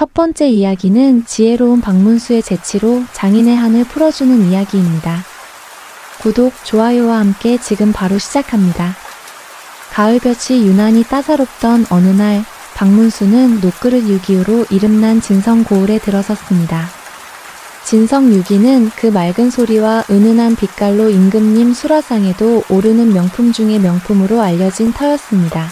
첫 번째 이야기는 지혜로운 박문수의 재치로 장인의 한을 풀어주는 이야기입니다. 구독, 좋아요와 함께 지금 바로 시작합니다. 가을볕이 유난히 따사롭던 어느 날 박문수는 녹그릇 유기요로 이름난 진성고을에 들어섰습니다. 진성유기는 그 맑은 소리와 은은한 빛깔로 임금님 수라상에도 오르는 명품 중의 명품으로 알려진 터였습니다.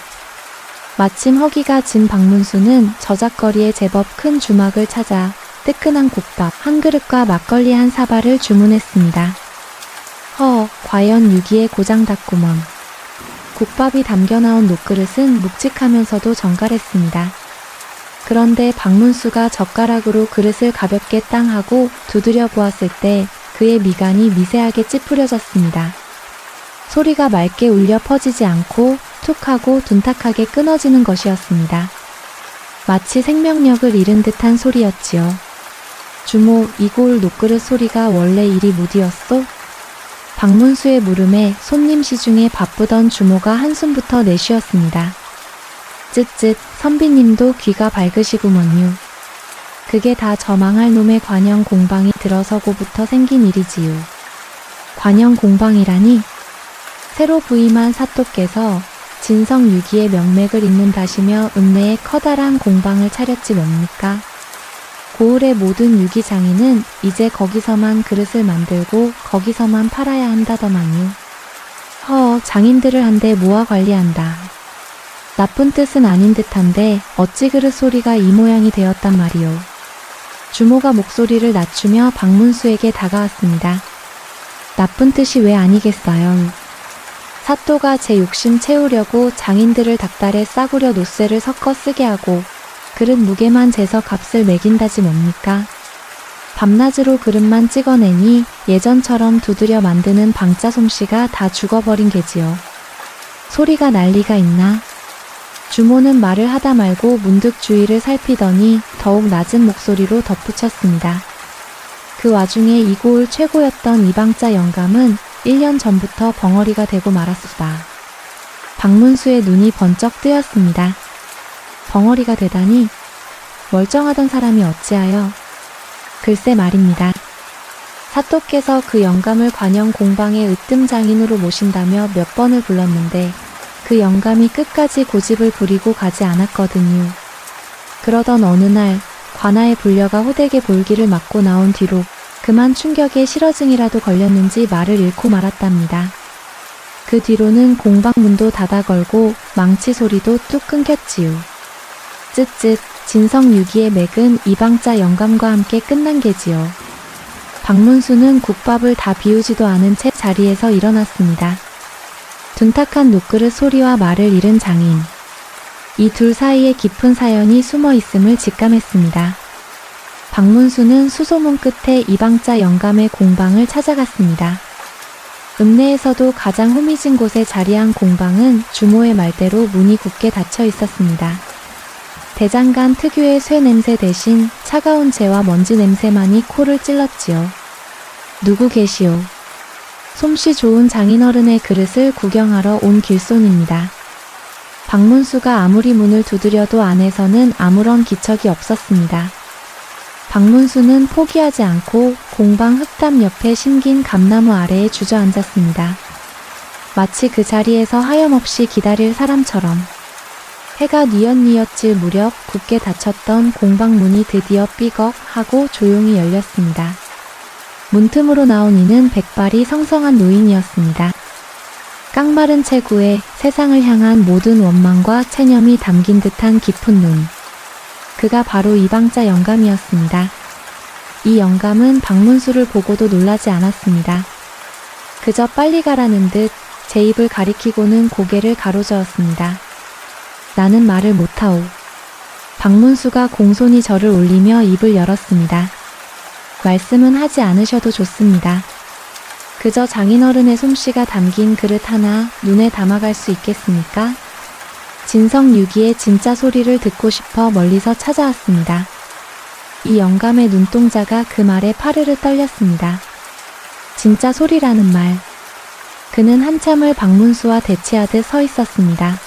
마침 허기가 진 박문수는 저작거리에 제법 큰 주막을 찾아 뜨끈한 국밥 한 그릇과 막걸리 한 사발을 주문했습니다. 과연 유기의 고장났구먼. 국밥이 담겨 나온 녹그릇은 묵직하면서도 정갈했습니다. 그런데 박문수가 젓가락으로 그릇을 가볍게 땅 하고 두드려 보았을 때 그의 미간이 미세하게 찌푸려졌습니다. 소리가 맑게 울려 퍼지지 않고 툭 하고 둔탁하게 끊어지는 것이었습니다. 마치 생명력을 잃은 듯한 소리였지요. 주모, 이 고을 녹그릇 소리가 원래 이리 무디었소? 박문수의 물음에 손님 시중에 바쁘던 주모가 한숨부터 내쉬었습니다. 쯧쯧, 선비님도 귀가 밝으시구먼요. 그게 다 저 망할 놈의 관영 공방이 들어서고부터 생긴 일이지요. 관영 공방이라니? 새로 부임한 사또께서 진성유기의 명맥을 잇는다시며 읍내에 커다란 공방을 차렸지 뭡니까? 고을의 모든 유기장인은 이제 거기서만 그릇을 만들고 거기서만 팔아야 한다더만요. 장인들을 한데 모아 관리한다. 나쁜 뜻은 아닌 듯한데 어찌 그릇 소리가 이 모양이 되었단 말이오. 주모가 목소리를 낮추며 박문수에게 다가왔습니다. 나쁜 뜻이 왜 아니겠어요. 사또가 제 욕심 채우려고 장인들을 닭달에 싸구려 노쇠를 섞어 쓰게 하고 그릇 무게만 재서 값을 매긴다지 뭡니까? 밤낮으로 그릇만 찍어내니 예전처럼 두드려 만드는 방자 솜씨가 다 죽어버린 게지요. 소리가 날 리가 있나? 주모는 말을 하다 말고 문득 주위를 살피더니 더욱 낮은 목소리로 덧붙였습니다. 그 와중에 이 고을 최고였던 이방자 영감은 1년 전부터 벙어리가 되고 말았수다. 박문수의 눈이 번쩍 뜨였습니다. 벙어리가 되다니? 멀쩡하던 사람이 어찌하여? 글쎄 말입니다. 사또께서 그 영감을 관영 공방의 으뜸 장인으로 모신다며 몇 번을 불렀는데 그 영감이 끝까지 고집을 부리고 가지 않았거든요. 그러던 어느 날 관아에 불려가 호되게 볼기를 맞고 나온 뒤로 그만 충격에 실어증이라도 걸렸는지 말을 잃고 말았답니다. 그 뒤로는 공방 문도 닫아 걸고 망치 소리도 뚝 끊겼지요. 쯧쯧, 진성유기의 맥은 이방자 영감과 함께 끝난 게지요. 박문수는 국밥을 다 비우지도 않은 채 자리에서 일어났습니다. 둔탁한 녹그릇 소리와 말을 잃은 장인. 이 둘 사이에 깊은 사연이 숨어 있음을 직감했습니다. 박문수는 수소문 끝에 이방자 영감의 공방을 찾아갔습니다. 읍내에서도 가장 후미진 곳에 자리한 공방은 주모의 말대로 문이 굳게 닫혀 있었습니다. 대장간 특유의 쇠 냄새 대신 차가운 재와 먼지 냄새만이 코를 찔렀지요. 누구 계시오? 솜씨 좋은 장인어른의 그릇을 구경하러 온 길손입니다. 박문수가 아무리 문을 두드려도 안에서는 아무런 기척이 없었습니다. 박문수는 포기하지 않고 공방 흙담 옆에 심긴 감나무 아래에 주저앉았습니다. 마치 그 자리에서 하염없이 기다릴 사람처럼. 해가 뉘엿뉘엿질 무렵 굳게 닫혔던 공방 문이 드디어 삐걱 하고 조용히 열렸습니다. 문틈으로 나온 이는 백발이 성성한 노인이었습니다. 깡마른 체구에 세상을 향한 모든 원망과 체념이 담긴 듯한 깊은 눈. 그가 바로 이방자 영감이었습니다. 이 영감은 박문수를 보고도 놀라지 않았습니다. 그저 빨리 가라는 듯 제 입을 가리키고는 고개를 가로저었습니다. 나는 말을 못하오. 박문수가 공손히 절을 올리며 입을 열었습니다. 말씀은 하지 않으셔도 좋습니다. 그저 장인어른의 솜씨가 담긴 그릇 하나 눈에 담아갈 수 있겠습니까? 진성유기의 진짜 소리를 듣고 싶어 멀리서 찾아왔습니다. 이 영감의 눈동자가 그 말에 파르르 떨렸습니다. 진짜 소리라는 말. 그는 한참을 박문수와 대치하듯 서 있었습니다.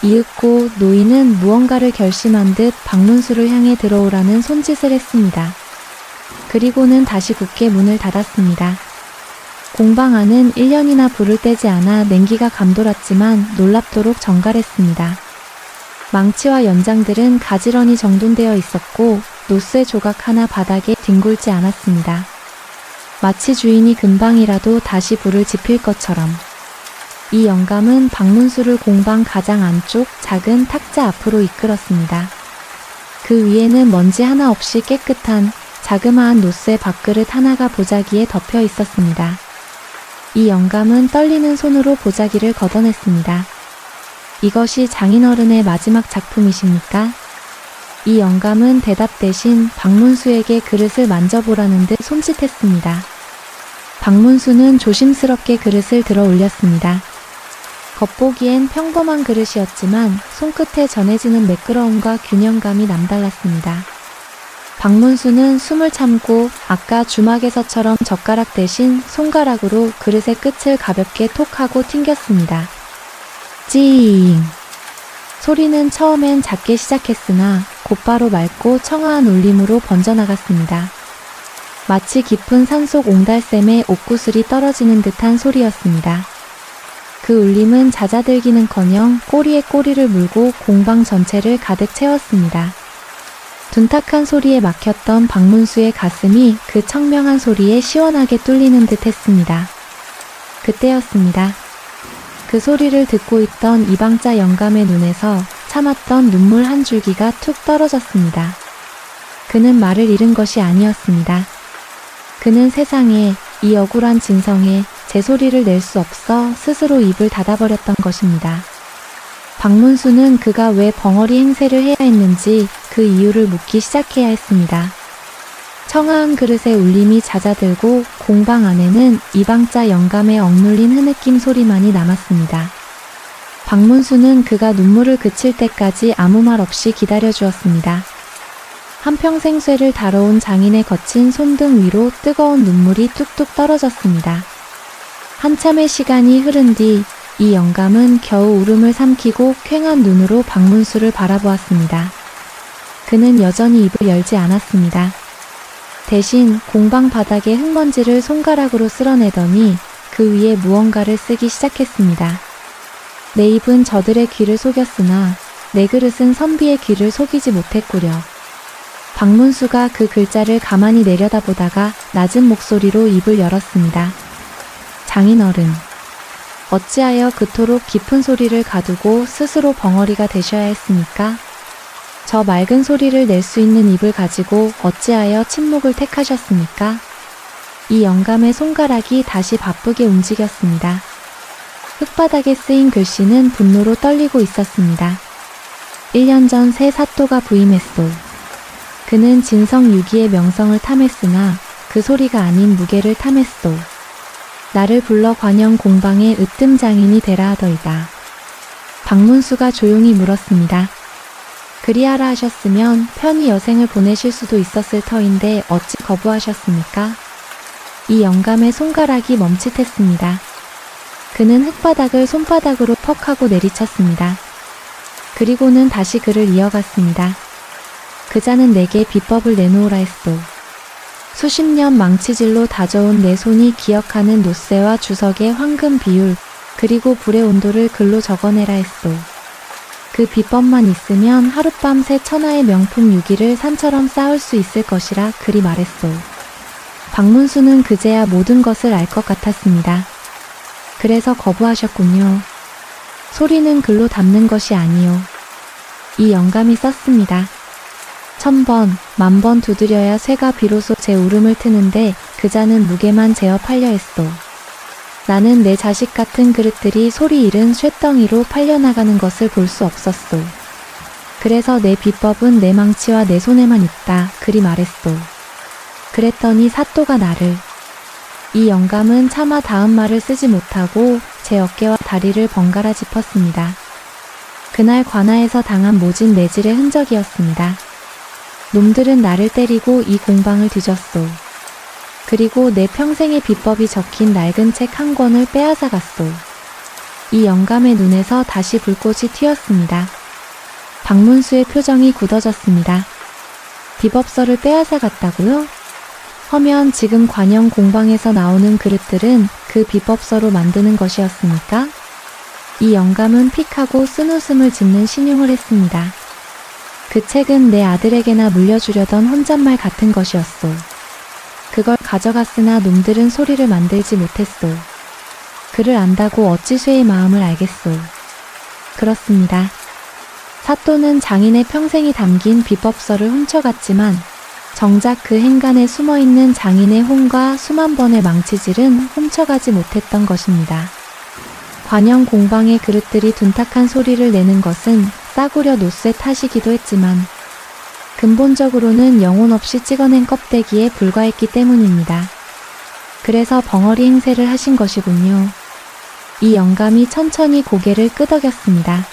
이윽고 노인은 무언가를 결심한 듯 박문수를 향해 들어오라는 손짓을 했습니다. 그리고는 다시 굳게 문을 닫았습니다. 공방 안은 1년이나 불을 떼지 않아 냉기가 감돌았지만 놀랍도록 정갈했습니다. 망치와 연장들은 가지런히 정돈되어 있었고 노쇠 조각 하나 바닥에 뒹굴지 않았습니다. 마치 주인이 금방이라도 다시 불을 지필 것처럼. 이 영감은 박문수를 공방 가장 안쪽 작은 탁자 앞으로 이끌었습니다. 그 위에는 먼지 하나 없이 깨끗한 자그마한 노쇠 밥그릇 하나가 보자기에 덮여 있었습니다. 이 영감은 떨리는 손으로 보자기를 걷어냈습니다. 이것이 장인어른의 마지막 작품이십니까? 이 영감은 대답 대신 박문수에게 그릇을 만져보라는 듯 손짓했습니다. 박문수는 조심스럽게 그릇을 들어 올렸습니다. 겉보기엔 평범한 그릇이었지만 손끝에 전해지는 매끄러움과 균형감이 남달랐습니다. 박문수는 숨을 참고 아까 주막에서처럼 젓가락 대신 손가락으로 그릇의 끝을 가볍게 톡 하고 튕겼습니다. 찡! 소리는 처음엔 작게 시작했으나 곧바로 맑고 청아한 울림으로 번져나갔습니다. 마치 깊은 산속 옹달샘에 옥구슬이 떨어지는 듯한 소리였습니다. 그 울림은 잦아들기는커녕 꼬리에 꼬리를 물고 공방 전체를 가득 채웠습니다. 둔탁한 소리에 막혔던 박문수의 가슴이 그 청명한 소리에 시원하게 뚫리는 듯 했습니다. 그때였습니다. 그 소리를 듣고 있던 이방자 영감의 눈에서 참았던 눈물 한 줄기가 툭 떨어졌습니다. 그는 말을 잃은 것이 아니었습니다. 그는 세상에, 이 억울한 진성에 제 소리를 낼 수 없어 스스로 입을 닫아버렸던 것입니다. 박문수는 그가 왜 벙어리 행세를 해야 했는지 그 이유를 묻기 시작해야 했습니다. 청아한 그릇의 울림이 잦아들고 공방 안에는 이방자 영감의 억눌린 흐느낌 소리만이 남았습니다. 박문수는 그가 눈물을 그칠 때까지 아무 말 없이 기다려주었습니다. 한평생 쇠를 다뤄온 장인의 거친 손등 위로 뜨거운 눈물이 뚝뚝 떨어졌습니다. 한참의 시간이 흐른 뒤 이 영감은 겨우 울음을 삼키고 퀭한 눈으로 박문수를 바라보았습니다. 그는 여전히 입을 열지 않았습니다. 대신 공방 바닥의 흙먼지를 손가락으로 쓸어내더니 그 위에 무언가를 쓰기 시작했습니다. 내 입은 저들의 귀를 속였으나 내 그릇은 선비의 귀를 속이지 못했구려. 박문수가 그 글자를 가만히 내려다보다가 낮은 목소리로 입을 열었습니다. 장인어른, 어찌하여 그토록 깊은 소리를 가두고 스스로 벙어리가 되셔야 했습니까? 저 맑은 소리를 낼 수 있는 입을 가지고 어찌하여 침묵을 택하셨습니까? 이 영감의 손가락이 다시 바쁘게 움직였습니다. 흙바닥에 쓰인 글씨는 분노로 떨리고 있었습니다. 1년 전 새 사또가 부임했소. 그는 진성 유기의 명성을 탐했으나 그 소리가 아닌 무게를 탐했소. 나를 불러 관영 공방의 으뜸 장인이 되라 하더이다. 박문수가 조용히 물었습니다. 그리하라 하셨으면 편히 여생을 보내실 수도 있었을 터인데 어찌 거부하셨습니까? 이 영감의 손가락이 멈칫했습니다. 그는 흙바닥을 손바닥으로 퍽 하고 내리쳤습니다. 그리고는 다시 글을 이어갔습니다. 그자는 내게 비법을 내놓으라 했소. 수십 년 망치질로 다져온 내 손이 기억하는 노쇠와 주석의 황금 비율, 그리고 불의 온도를 글로 적어내라 했소. 그 비법만 있으면 하룻밤 새 천하의 명품 유기를 산처럼 쌓을 수 있을 것이라 그리 말했소. 박문수는 그제야 모든 것을 알 것 같았습니다. 그래서 거부하셨군요. 소리는 글로 담는 것이 아니요. 이 영감이 썼습니다. 1000번, 10,000번 두드려야 쇠가 비로소 제 울음을 트는데 그자는 무게만 재어 팔려 했소. 나는 내 자식 같은 그릇들이 소리 잃은 쇳덩이로 팔려나가는 것을 볼 수 없었소. 그래서 내 비법은 내 망치와 내 손에만 있다. 그리 말했소. 그랬더니 사또가 나를. 이 영감은 차마 다음 말을 쓰지 못하고 제 어깨와 다리를 번갈아 짚었습니다. 그날 관아에서 당한 모진 내질의 흔적이었습니다. 놈들은 나를 때리고 이 공방을 뒤졌소. 그리고 내 평생의 비법이 적힌 낡은 책 한 권을 빼앗아 갔소. 이 영감의 눈에서 다시 불꽃이 튀었습니다. 박문수의 표정이 굳어졌습니다. 비법서를 빼앗아 갔다고요? 허면 지금 관영 공방에서 나오는 그릇들은 그 비법서로 만드는 것이었습니까? 이 영감은 픽하고 쓴 웃음을 짓는 신용을 했습니다. 그 책은 내 아들에게나 물려주려던 혼잣말 같은 것이었소. 그걸 가져갔으나 놈들은 소리를 만들지 못했소. 그를 안다고 어찌 쇠의 마음을 알겠소. 그렇습니다. 사또는 장인의 평생이 담긴 비법서를 훔쳐갔지만 정작 그 행간에 숨어있는 장인의 혼과 수만 번의 망치질은 훔쳐가지 못했던 것입니다. 관영 공방의 그릇들이 둔탁한 소리를 내는 것은 싸구려 노쇠 탓이기도 했지만 근본적으로는 영혼 없이 찍어낸 껍데기에 불과했기 때문입니다. 그래서 벙어리 행세를 하신 것이군요. 이 영감이 천천히 고개를 끄덕였습니다.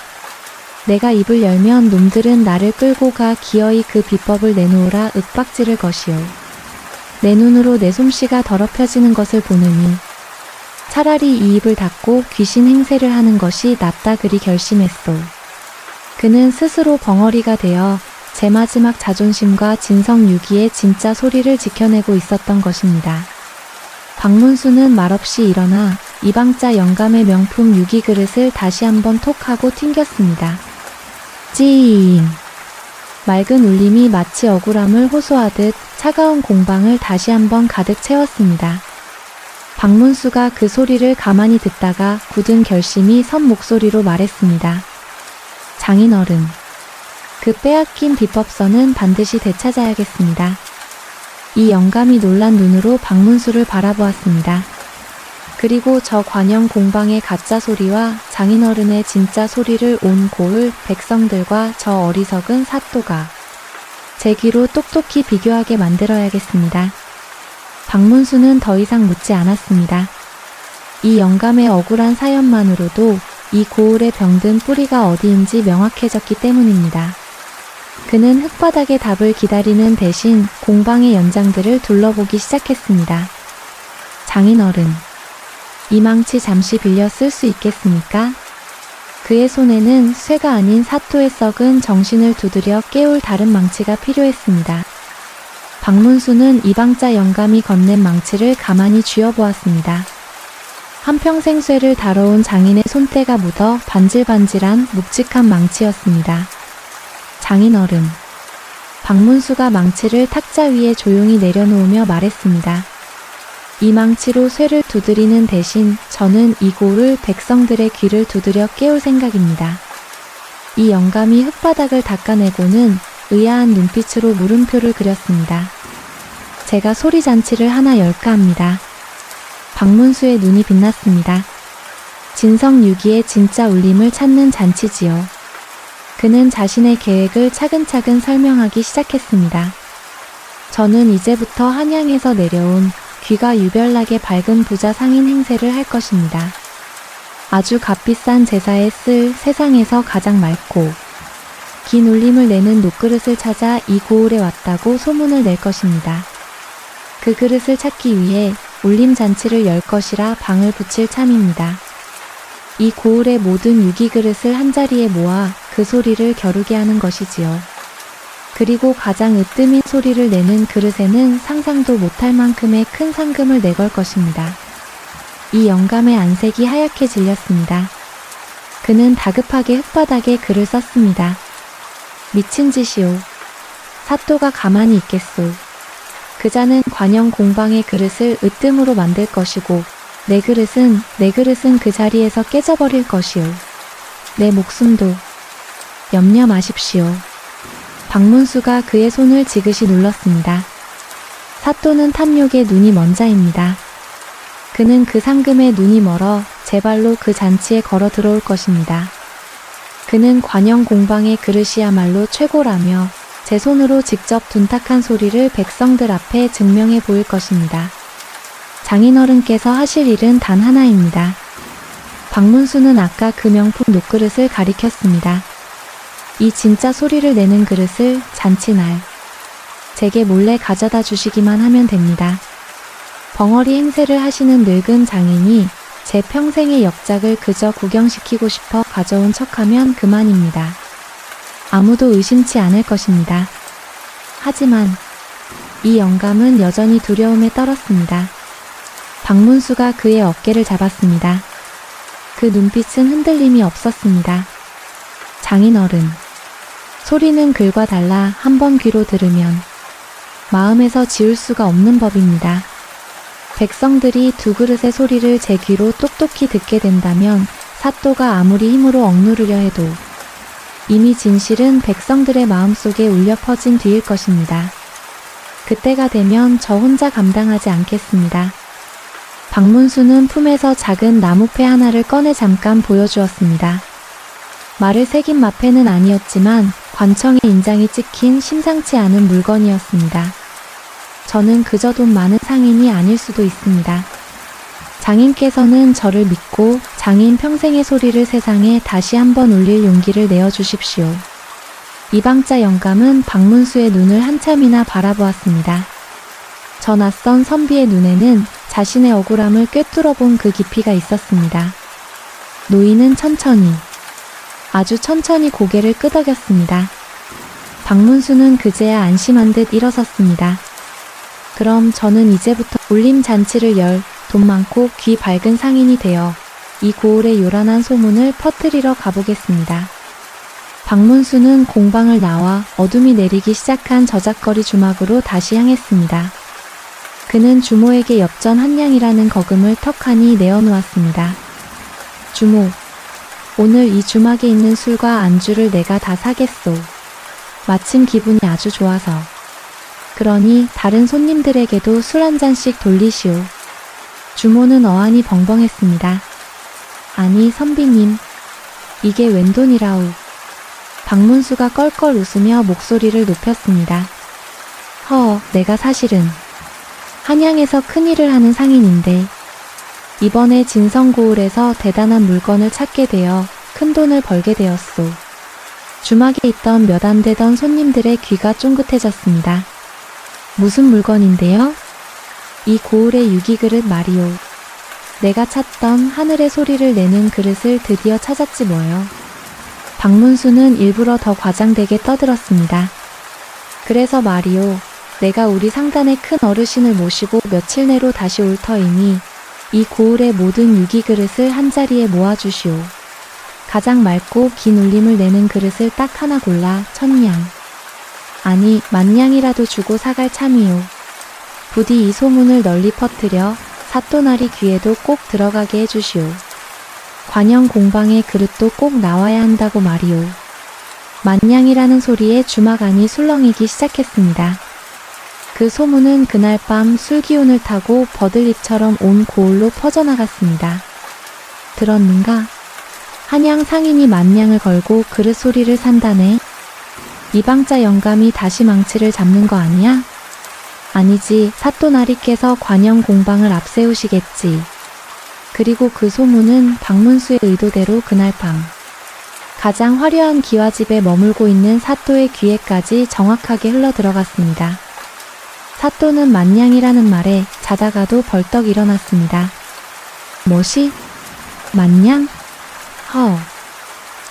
내가 입을 열면 놈들은 나를 끌고 가 기어이 그 비법을 내놓으라 윽박지를 것이오. 내 눈으로 내 솜씨가 더럽혀지는 것을 보느니 차라리 이 입을 닫고 귀신 행세를 하는 것이 낫다 그리 결심했소. 그는 스스로 벙어리가 되어 제 마지막 자존심과 진성유기의 진짜 소리를 지켜내고 있었던 것입니다. 박문수는 말없이 일어나 이방자 영감의 명품 유기 그릇을 다시 한번 톡 하고 튕겼습니다. 찡! 맑은 울림이 마치 억울함을 호소하듯 차가운 공방을 다시 한번 가득 채웠습니다. 박문수가 그 소리를 가만히 듣다가 굳은 결심이 선 목소리로 말했습니다. 장인어른, 그 빼앗긴 비법서는 반드시 되찾아야겠습니다. 이 영감이 놀란 눈으로 박문수를 바라보았습니다. 그리고 저 관영 공방의 가짜 소리와 장인어른의 진짜 소리를 온 고을 백성들과 저 어리석은 사또가 제 귀로 똑똑히 비교하게 만들어야겠습니다. 박문수는 더 이상 묻지 않았습니다. 이 영감의 억울한 사연만으로도 이 고을에 병든 뿌리가 어디인지 명확해졌기 때문입니다. 그는 흙바닥의 답을 기다리는 대신 공방의 연장들을 둘러보기 시작했습니다. 장인어른, 이 망치 잠시 빌려 쓸 수 있겠습니까? 그의 손에는 쇠가 아닌 사토의 썩은 정신을 두드려 깨울 다른 망치가 필요했습니다. 박문수는 이방자 영감이 건넨 망치를 가만히 쥐어보았습니다. 한평생 쇠를 다뤄온 장인의 손때가 묻어 반질반질한 묵직한 망치였습니다. 장인어른, 박문수가 망치를 탁자 위에 조용히 내려놓으며 말했습니다. 이 망치로 쇠를 두드리는 대신 저는 이 고를 백성들의 귀를 두드려 깨울 생각입니다. 이 영감이 흙바닥을 닦아내고는 의아한 눈빛으로 물음표를 그렸습니다. 제가 소리잔치를 하나 열까 합니다. 박문수의 눈이 빛났습니다. 진성유기의 진짜 울림을 찾는 잔치지요. 그는 자신의 계획을 차근차근 설명하기 시작했습니다. 저는 이제부터 한양에서 내려온 귀가 유별나게 밝은 부자 상인 행세를 할 것입니다. 아주 값비싼 제사에 쓸 세상에서 가장 맑고 긴 울림을 내는 녹그릇을 찾아 이 고을에 왔다고 소문을 낼 것입니다. 그 그릇을 찾기 위해 울림잔치를 열 것이라 방을 붙일 참입니다. 이 고을의 모든 유기 그릇을 한자리에 모아 그 소리를 겨루게 하는 것이지요. 그리고 가장 으뜸인 소리를 내는 그릇에는 상상도 못할 만큼의 큰 상금을 내걸 것입니다. 이 영감의 안색이 하얗게 질렸습니다. 그는 다급하게 흙바닥에 글을 썼습니다. 미친 짓이오. 사또가 가만히 있겠소. 그자는 관영 공방의 그릇을 으뜸으로 만들 것이고 내 그릇은 그 자리에서 깨져버릴 것이오. 내 목숨도 염려 마십시오. 박문수가 그의 손을 지그시 눌렀습니다. 사또는 탐욕에 눈이 먼 자입니다. 그는 그 상금에 눈이 멀어 제 발로 그 잔치에 걸어 들어올 것입니다. 그는 관영 공방의 그릇이야말로 최고라며 제 손으로 직접 둔탁한 소리를 백성들 앞에 증명해 보일 것입니다. 장인어른께서 하실 일은 단 하나입니다. 박문수는 아까 그 명품 녹그릇을 가리켰습니다. 이 진짜 소리를 내는 그릇을 잔치날 제게 몰래 가져다 주시기만 하면 됩니다. 벙어리 행세를 하시는 늙은 장인이 제 평생의 역작을 그저 구경시키고 싶어 가져온 척하면 그만입니다. 아무도 의심치 않을 것입니다. 하지만 이 영감은 여전히 두려움에 떨었습니다. 박문수가 그의 어깨를 잡았습니다. 그 눈빛은 흔들림이 없었습니다. 장인어른, 소리는 글과 달라 한 번 귀로 들으면 마음에서 지울 수가 없는 법입니다. 백성들이 두 그릇의 소리를 제 귀로 똑똑히 듣게 된다면 사또가 아무리 힘으로 억누르려 해도 이미 진실은 백성들의 마음속에 울려 퍼진 뒤일 것입니다. 그때가 되면 저 혼자 감당하지 않겠습니다. 박문수는 품에서 작은 나무패 하나를 꺼내 잠깐 보여주었습니다. 말을 새긴 마패는 아니었지만 관청의 인장이 찍힌 심상치 않은 물건이었습니다. 저는 그저 돈 많은 상인이 아닐 수도 있습니다. 장인께서는 저를 믿고 장인 평생의 소리를 세상에 다시 한번 울릴 용기를 내어주십시오. 이방자 영감은 박문수의 눈을 한참이나 바라보았습니다. 저 낯선 선비의 눈에는 자신의 억울함을 꿰뚫어본 그 깊이가 있었습니다. 노인은 천천히, 아주 천천히 고개를 끄덕였습니다. 박문수는 그제야 안심한 듯 일어섰습니다. 그럼 저는 이제부터 울림 잔치를 열 돈 많고 귀 밝은 상인이 되어 이 고을의 요란한 소문을 퍼뜨리러 가보겠습니다. 박문수는 공방을 나와 어둠이 내리기 시작한 저작거리 주막으로 다시 향했습니다. 그는 주모에게 엽전 한 냥이라는 거금을 턱하니 내어놓았습니다. 주모, 오늘 이 주막에 있는 술과 안주를 내가 다 사겠소. 마침 기분이 아주 좋아서. 그러니 다른 손님들에게도 술 한 잔씩 돌리시오. 주모는 어안이 벙벙했습니다. 아니 선비님, 이게 웬 돈이라우. 박문수가 껄껄 웃으며 목소리를 높였습니다. 내가 사실은 한양에서 큰일을 하는 상인인데 이번에 진성고을에서 대단한 물건을 찾게 되어 큰 돈을 벌게 되었소. 주막에 있던 몇 안 되던 손님들의 귀가 쫑긋해졌습니다. 무슨 물건인데요? 이 고을의 유기그릇 말이오. 내가 찾던 하늘의 소리를 내는 그릇을 드디어 찾았지 뭐요. 박문수는 일부러 더 과장되게 떠들었습니다. 그래서 말이오, 내가 우리 상단의 큰 어르신을 모시고 며칠 내로 다시 올 터이니 이 고을의 모든 유기그릇을 한자리에 모아주시오. 가장 맑고 긴 울림을 내는 그릇을 딱 하나 골라 1000냥, 아니 10,000냥이라도 주고 사갈 참이오. 부디 이 소문을 널리 퍼뜨려 사또나리 귀에도 꼭 들어가게 해주시오. 관영 공방의 그릇도 꼭 나와야 한다고 말이오. 10,000냥이라는 소리에 주막 안이 술렁이기 시작했습니다. 그 소문은 그날 밤 술기운을 타고 버들잎처럼 온 고을로 퍼져나갔습니다. 들었는가? 한양 상인이 10,000냥을 걸고 그릇 소리를 산다네. 이방자 영감이 다시 망치를 잡는 거 아니야? 아니지, 사또나리께서 관영 공방을 앞세우시겠지. 그리고 그 소문은 박문수의 의도대로 그날 밤 가장 화려한 기와집에 머물고 있는 사또의 귀에까지 정확하게 흘러들어갔습니다. 사또는 10,000냥이라는 말에 자다가도 벌떡 일어났습니다. 뭐시? 10,000냥?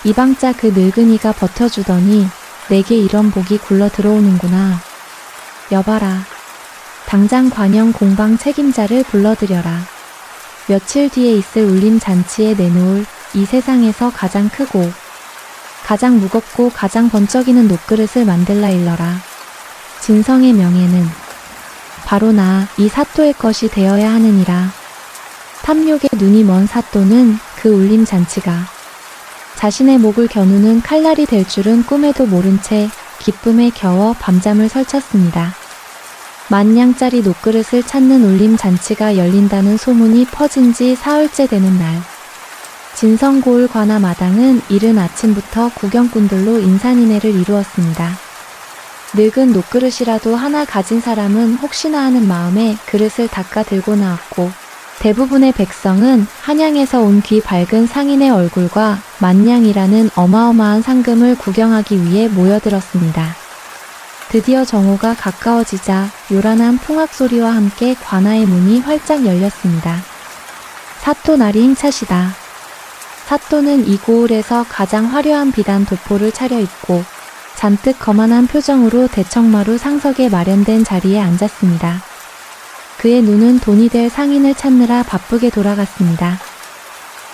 이방자 그 늙은이가 버텨주더니 내게 이런 복이 굴러 들어오는구나. 여봐라. 당장 관영 공방 책임자를 불러들여라. 며칠 뒤에 있을 울림 잔치에 내놓을 이 세상에서 가장 크고 가장 무겁고 가장 번쩍이는 녹그릇을 만들라 일러라. 진성의 명예는 바로 나 이 사또의 것이 되어야 하느니라. 탐욕에 눈이 먼 사또는 그 울림 잔치가 자신의 목을 겨누는 칼날이 될 줄은 꿈에도 모른 채 기쁨에 겨워 밤잠을 설쳤습니다. 10,000냥짜리 녹그릇을 찾는 울림 잔치가 열린다는 소문이 퍼진 지 사흘째 되는 날, 진성고을 관아 마당은 이른 아침부터 구경꾼들로 인산인해를 이루었습니다. 늙은 녹그릇이라도 하나 가진 사람은 혹시나 하는 마음에 그릇을 닦아 들고 나왔고, 대부분의 백성은 한양에서 온 귀 밝은 상인의 얼굴과 10,000냥이라는 어마어마한 상금을 구경하기 위해 모여들었습니다. 드디어 정오가 가까워지자 요란한 풍악 소리와 함께 관아의 문이 활짝 열렸습니다. 사또 날이 힘차시다. 사또는 이 고을에서 가장 화려한 비단 도포를 차려입고 잔뜩 거만한 표정으로 대청마루 상석에 마련된 자리에 앉았습니다. 그의 눈은 돈이 될 상인을 찾느라 바쁘게 돌아갔습니다.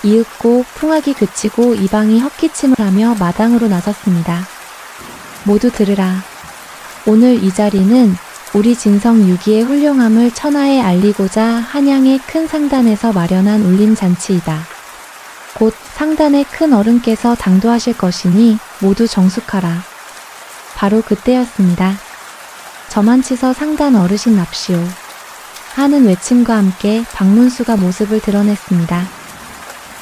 이윽고 풍악이 그치고 이방이 헛기침을 하며 마당으로 나섰습니다. 모두 들으라. 오늘 이 자리는 우리 진성 유기의 훌륭함을 천하에 알리고자 한양의 큰 상단에서 마련한 울림잔치이다. 곧 상단의 큰 어른께서 당도하실 것이니 모두 정숙하라. 바로 그때였습니다. 저만치서 상단 어르신 납시오. 하는 외침과 함께 박문수가 모습을 드러냈습니다.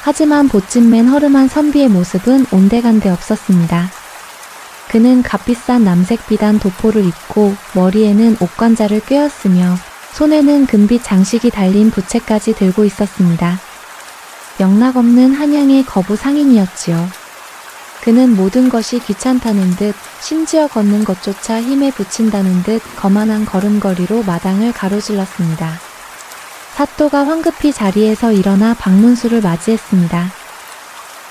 하지만 보찜맨 허름한 선비의 모습은 온데간데 없었습니다. 그는 값비싼 남색 비단 도포를 입고 머리에는 옥관자를 꿰었으며 손에는 금빛 장식이 달린 부채까지 들고 있었습니다. 영락없는 한양의 거부 상인이었지요. 그는 모든 것이 귀찮다는 듯 심지어 걷는 것조차 힘에 부친다는 듯 거만한 걸음걸이로 마당을 가로질렀습니다. 사또가 황급히 자리에서 일어나 박문수를 맞이했습니다.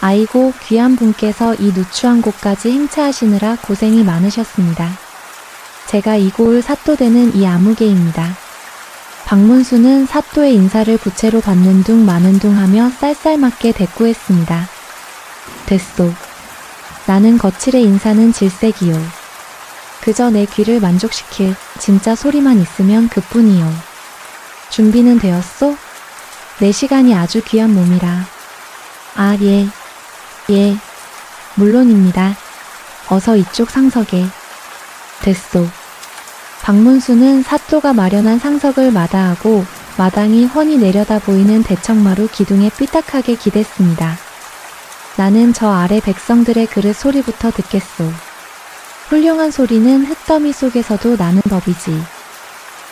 아이고 귀한 분께서 이 누추한 곳까지 행차하시느라 고생이 많으셨습니다. 제가 이 고을 사또되는 이 아무개입니다. 박문수는 사또의 인사를 부채로 받는 둥 마는 둥 하며 쌀쌀맞게 대꾸했습니다. 됐소. 나는 거칠의 인사는 질색이요. 그저 내 귀를 만족시킬 진짜 소리만 있으면 그뿐이요. 준비는 되었소? 내 시간이 아주 귀한 몸이라. 아, 예. 예. 물론입니다. 어서 이쪽 상석에. 됐소. 박문수는 사또가 마련한 상석을 마다하고 마당이 훤히 내려다 보이는 대청마루 기둥에 삐딱하게 기댔습니다. 나는 저 아래 백성들의 그릇 소리부터 듣겠소. 훌륭한 소리는 흙더미 속에서도 나는 법이지.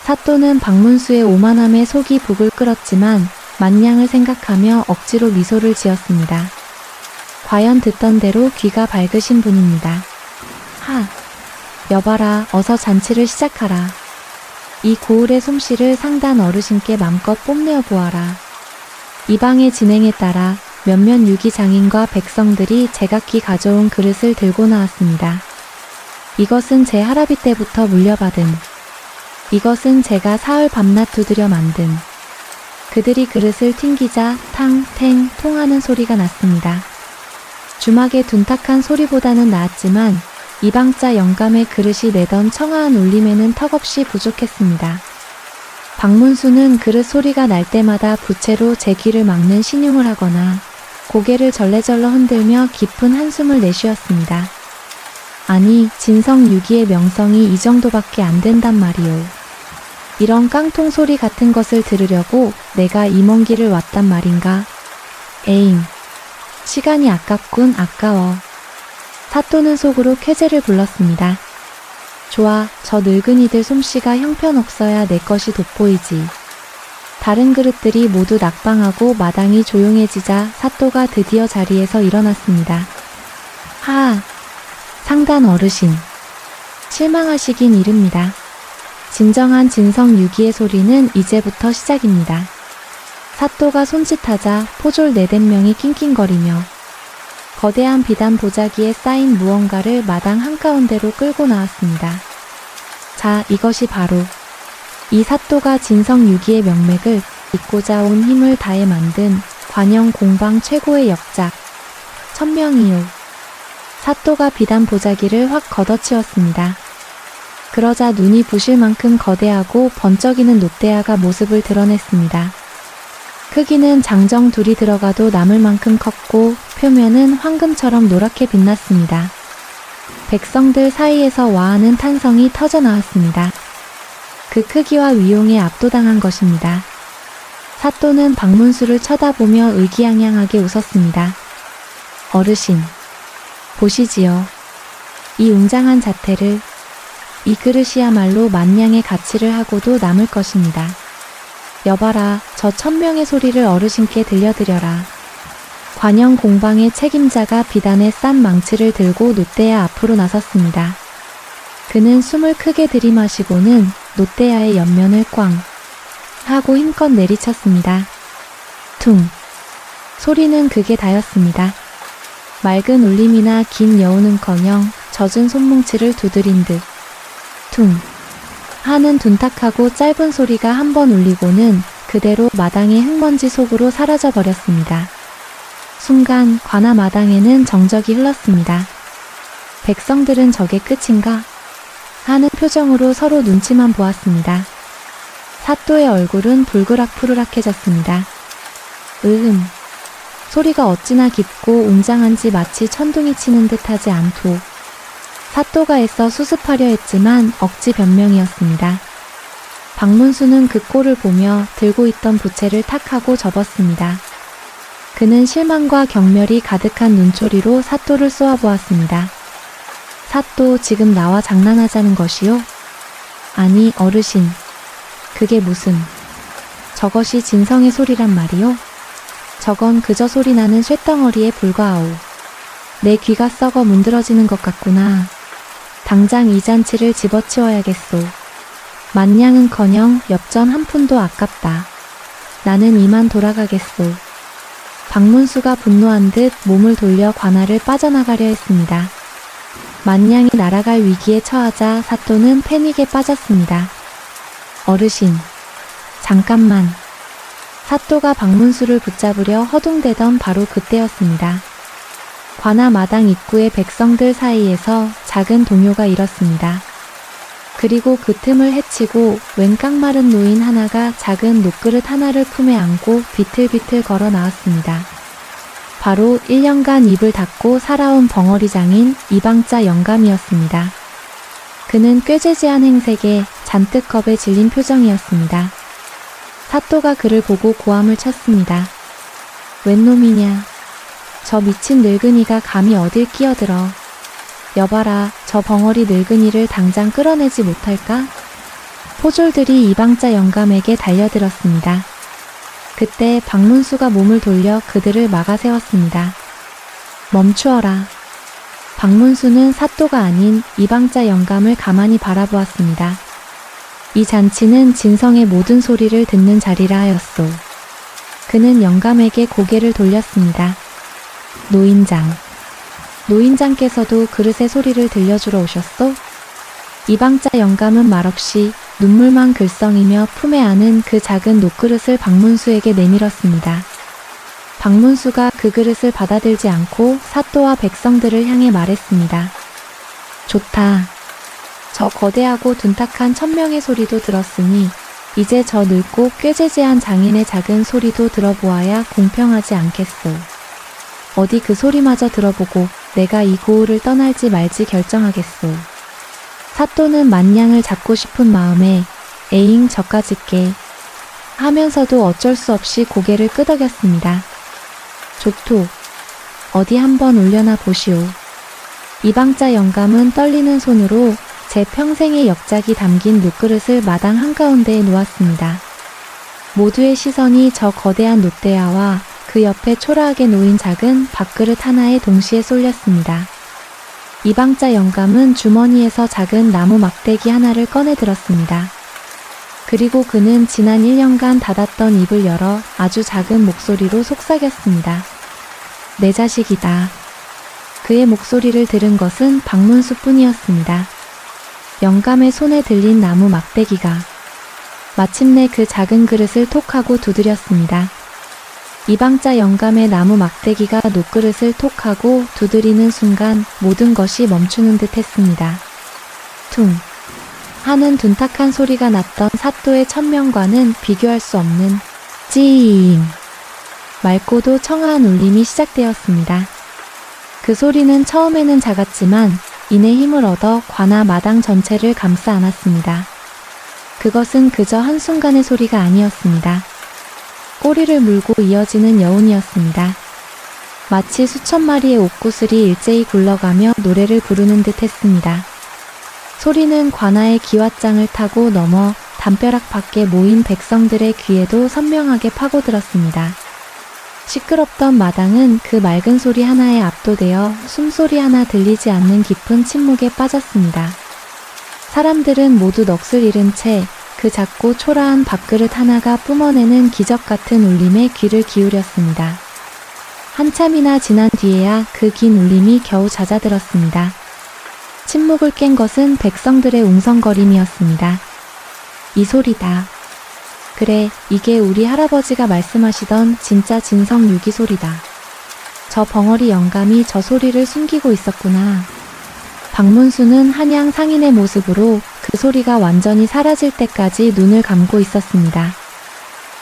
사또는 박문수의 오만함에 속이 북을 끓었지만 만냥을 생각하며 억지로 미소를 지었습니다. 과연 듣던 대로 귀가 밝으신 분입니다. 하! 여봐라, 어서 잔치를 시작하라. 이 고을의 솜씨를 상단 어르신께 맘껏 뽐내어 보아라. 이 방의 진행에 따라 몇몇 유기장인과 백성들이 제각기 가져온 그릇을 들고 나왔습니다. 이것은 제 할아비 때부터 물려받은, 이것은 제가 사흘 밤낮 두드려 만든. 그들이 그릇을 튕기자 탕, 탱, 통하는 소리가 났습니다. 주막의 둔탁한 소리보다는 나았지만 이방자 영감의 그릇이 내던 청아한 울림에는 턱없이 부족했습니다. 박문수는 그릇 소리가 날 때마다 부채로 제 귀를 막는 신용을 하거나 고개를 절레절레 흔들며 깊은 한숨을 내쉬었습니다. 아니, 진성 유기의 명성이 이 정도밖에 안 된단 말이오. 이런 깡통 소리 같은 것을 들으려고 내가 이 먼 길을 왔단 말인가? 에잉, 시간이 아깝군, 아까워. 사또는 속으로 쾌재를 불렀습니다. 좋아, 저 늙은이들 솜씨가 형편없어야 내 것이 돋보이지. 다른 그릇들이 모두 낙방하고 마당이 조용해지자 사또가 드디어 자리에서 일어났습니다. 하하, 상단 어르신. 실망하시긴 이릅니다. 진정한 진성 유기의 소리는 이제부터 시작입니다. 사또가 손짓하자 포졸 4~5명이 낑낑거리며 거대한 비단 보자기에 쌓인 무언가를 마당 한가운데로 끌고 나왔습니다. 자, 이것이 바로 이 사또가 진성 유기의 명맥을 잇고자 온 힘을 다해 만든 관영 공방 최고의 역작, 천명이요. 사또가 비단 보자기를 확 걷어치웠습니다. 그러자 눈이 부실 만큼 거대하고 번쩍이는 롯데아가 모습을 드러냈습니다. 크기는 장정 둘이 들어가도 남을 만큼 컸고 표면은 황금처럼 노랗게 빛났습니다. 백성들 사이에서 와하는 탄성이 터져 나왔습니다. 그 크기와 위용에 압도당한 것입니다. 사또는 박문수를 쳐다보며 의기양양하게 웃었습니다. 어르신, 보시지요. 이 웅장한 자태를. 이 그릇이야말로 만냥의 가치를 하고도 남을 것입니다. 여봐라, 저 1000명의 소리를 어르신께 들려드려라. 관영 공방의 책임자가 비단에 싼 망치를 들고 롯데야 앞으로 나섰습니다. 그는 숨을 크게 들이마시고는 롯데야의 옆면을 꽝 하고 힘껏 내리쳤습니다. 퉁. 소리는 그게 다였습니다. 맑은 울림이나 긴 여우는커녕 젖은 손뭉치를 두드린 듯 퉁 하는 둔탁하고 짧은 소리가 한 번 울리고는 그대로 마당의 흙먼지 속으로 사라져 버렸습니다. 순간 관아 마당에는 정적이 흘렀습니다. 백성들은 저게 끝인가? 하는 표정으로 서로 눈치만 보았습니다. 사또의 얼굴은 불그락푸르락해졌습니다. 소리가 어찌나 깊고 웅장한지 마치 천둥이 치는 듯하지 않도. 사또가 애써 수습하려 했지만 억지 변명이었습니다. 박문수는 그 꼴을 보며 들고 있던 부채를 탁 하고 접었습니다. 그는 실망과 경멸이 가득한 눈초리로 사또를 쏘아보았습니다. 사또, 지금 나와 장난하자는 것이요? 아니, 어르신. 그게 무슨. 저것이 진성의 소리란 말이요? 저건 그저 소리나는 쇳덩어리에 불과하오. 내 귀가 썩어 문드러지는 것 같구나. 당장 이 잔치를 집어치워야겠소. 만냥은커녕 엽전 한 푼도 아깝다. 나는 이만 돌아가겠소. 박문수가 분노한 듯 몸을 돌려 관아를 빠져나가려 했습니다. 만냥이 날아갈 위기에 처하자 사또는 패닉에 빠졌습니다. 어르신, 잠깐만. 사또가 박문수를 붙잡으려 허둥대던 바로 그때였습니다. 관아 마당 입구의 백성들 사이에서 작은 동요가 일었습니다. 그리고 그 틈을 헤치고 웬 깡마른 노인 하나가 작은 녹그릇 하나를 품에 안고 비틀비틀 걸어 나왔습니다. 바로 1년간 입을 닫고 살아온 벙어리장인 이방자 영감이었습니다. 그는 꾀죄죄한 행색에 잔뜩 겁에 질린 표정이었습니다. 사또가 그를 보고 고함을 쳤습니다. 웬 놈이냐. 저 미친 늙은이가 감히 어딜 끼어들어. 여봐라, 저 벙어리 늙은이를 당장 끌어내지 못할까? 포졸들이 이방자 영감에게 달려들었습니다. 그때 박문수가 몸을 돌려 그들을 막아 세웠습니다. 멈추어라. 박문수는 사또가 아닌 이방자 영감을 가만히 바라보았습니다. 이 잔치는 진성의 모든 소리를 듣는 자리라 하였소. 그는 영감에게 고개를 돌렸습니다. 노인장. 노인장께서도 그릇의 소리를 들려주러 오셨소? 이방자 영감은 말없이 눈물만 글썽이며 품에 안은 그 작은 녹그릇을 박문수에게 내밀었습니다. 박문수가 그 그릇을 받아들지 않고 사또와 백성들을 향해 말했습니다. 좋다. 저 거대하고 둔탁한 천명의 소리도 들었으니 이제 저 늙고 꾀죄죄한 장인의 작은 소리도 들어보아야 공평하지 않겠소. 어디 그 소리마저 들어보고 내가 이 고을을 떠날지 말지 결정하겠소. 사또는 만냥을 잡고 싶은 마음에 에잉 저까짓게 하면서도 어쩔 수 없이 고개를 끄덕였습니다. 좋토. 어디 한번 올려나 보시오. 이방자 영감은 떨리는 손으로 제 평생의 역작이 담긴 녹그릇을 마당 한가운데에 놓았습니다. 모두의 시선이 저 거대한 녹대야와 그 옆에 초라하게 놓인 작은 밥그릇 하나에 동시에 쏠렸습니다. 이방자 영감은 주머니에서 작은 나무 막대기 하나를 꺼내 들었습니다. 그리고 그는 지난 1년간 닫았던 입을 열어 아주 작은 목소리로 속삭였습니다. 내 자식이다. 그의 목소리를 들은 것은 박문수뿐이었습니다. 영감의 손에 들린 나무 막대기가 마침내 그 작은 그릇을 톡하고 두드렸습니다. 이방자 영감의 나무 막대기가 녹그릇을 톡하고 두드리는 순간 모든 것이 멈추는 듯 했습니다. 퉁 하는 둔탁한 소리가 났던 사또의 천명과는 비교할 수 없는 찡 맑고도 청아한 울림이 시작되었습니다. 그 소리는 처음에는 작았지만 이내 힘을 얻어 관아 마당 전체를 감싸 안았습니다. 그것은 그저 한순간의 소리가 아니었습니다. 꼬리를 물고 이어지는 여운이었습니다. 마치 수천 마리의 옥구슬이 일제히 굴러가며 노래를 부르는 듯 했습니다. 소리는 관아의 기왓장을 타고 넘어 담벼락 밖에 모인 백성들의 귀에도 선명하게 파고들었습니다. 시끄럽던 마당은 그 맑은 소리 하나에 압도되어 숨소리 하나 들리지 않는 깊은 침묵에 빠졌습니다. 사람들은 모두 넋을 잃은 채 그 작고 초라한 밥그릇 하나가 뿜어내는 기적 같은 울림에 귀를 기울였습니다. 한참이나 지난 뒤에야 그 긴 울림이 겨우 잦아들었습니다. 침묵을 깬 것은 백성들의 웅성거림이었습니다. 이 소리다. 그래, 이게 우리 할아버지가 말씀하시던 진짜 진성 유기 소리다. 저 벙어리 영감이 저 소리를 숨기고 있었구나. 박문수는 한양 상인의 모습으로 그 소리가 완전히 사라질 때까지 눈을 감고 있었습니다.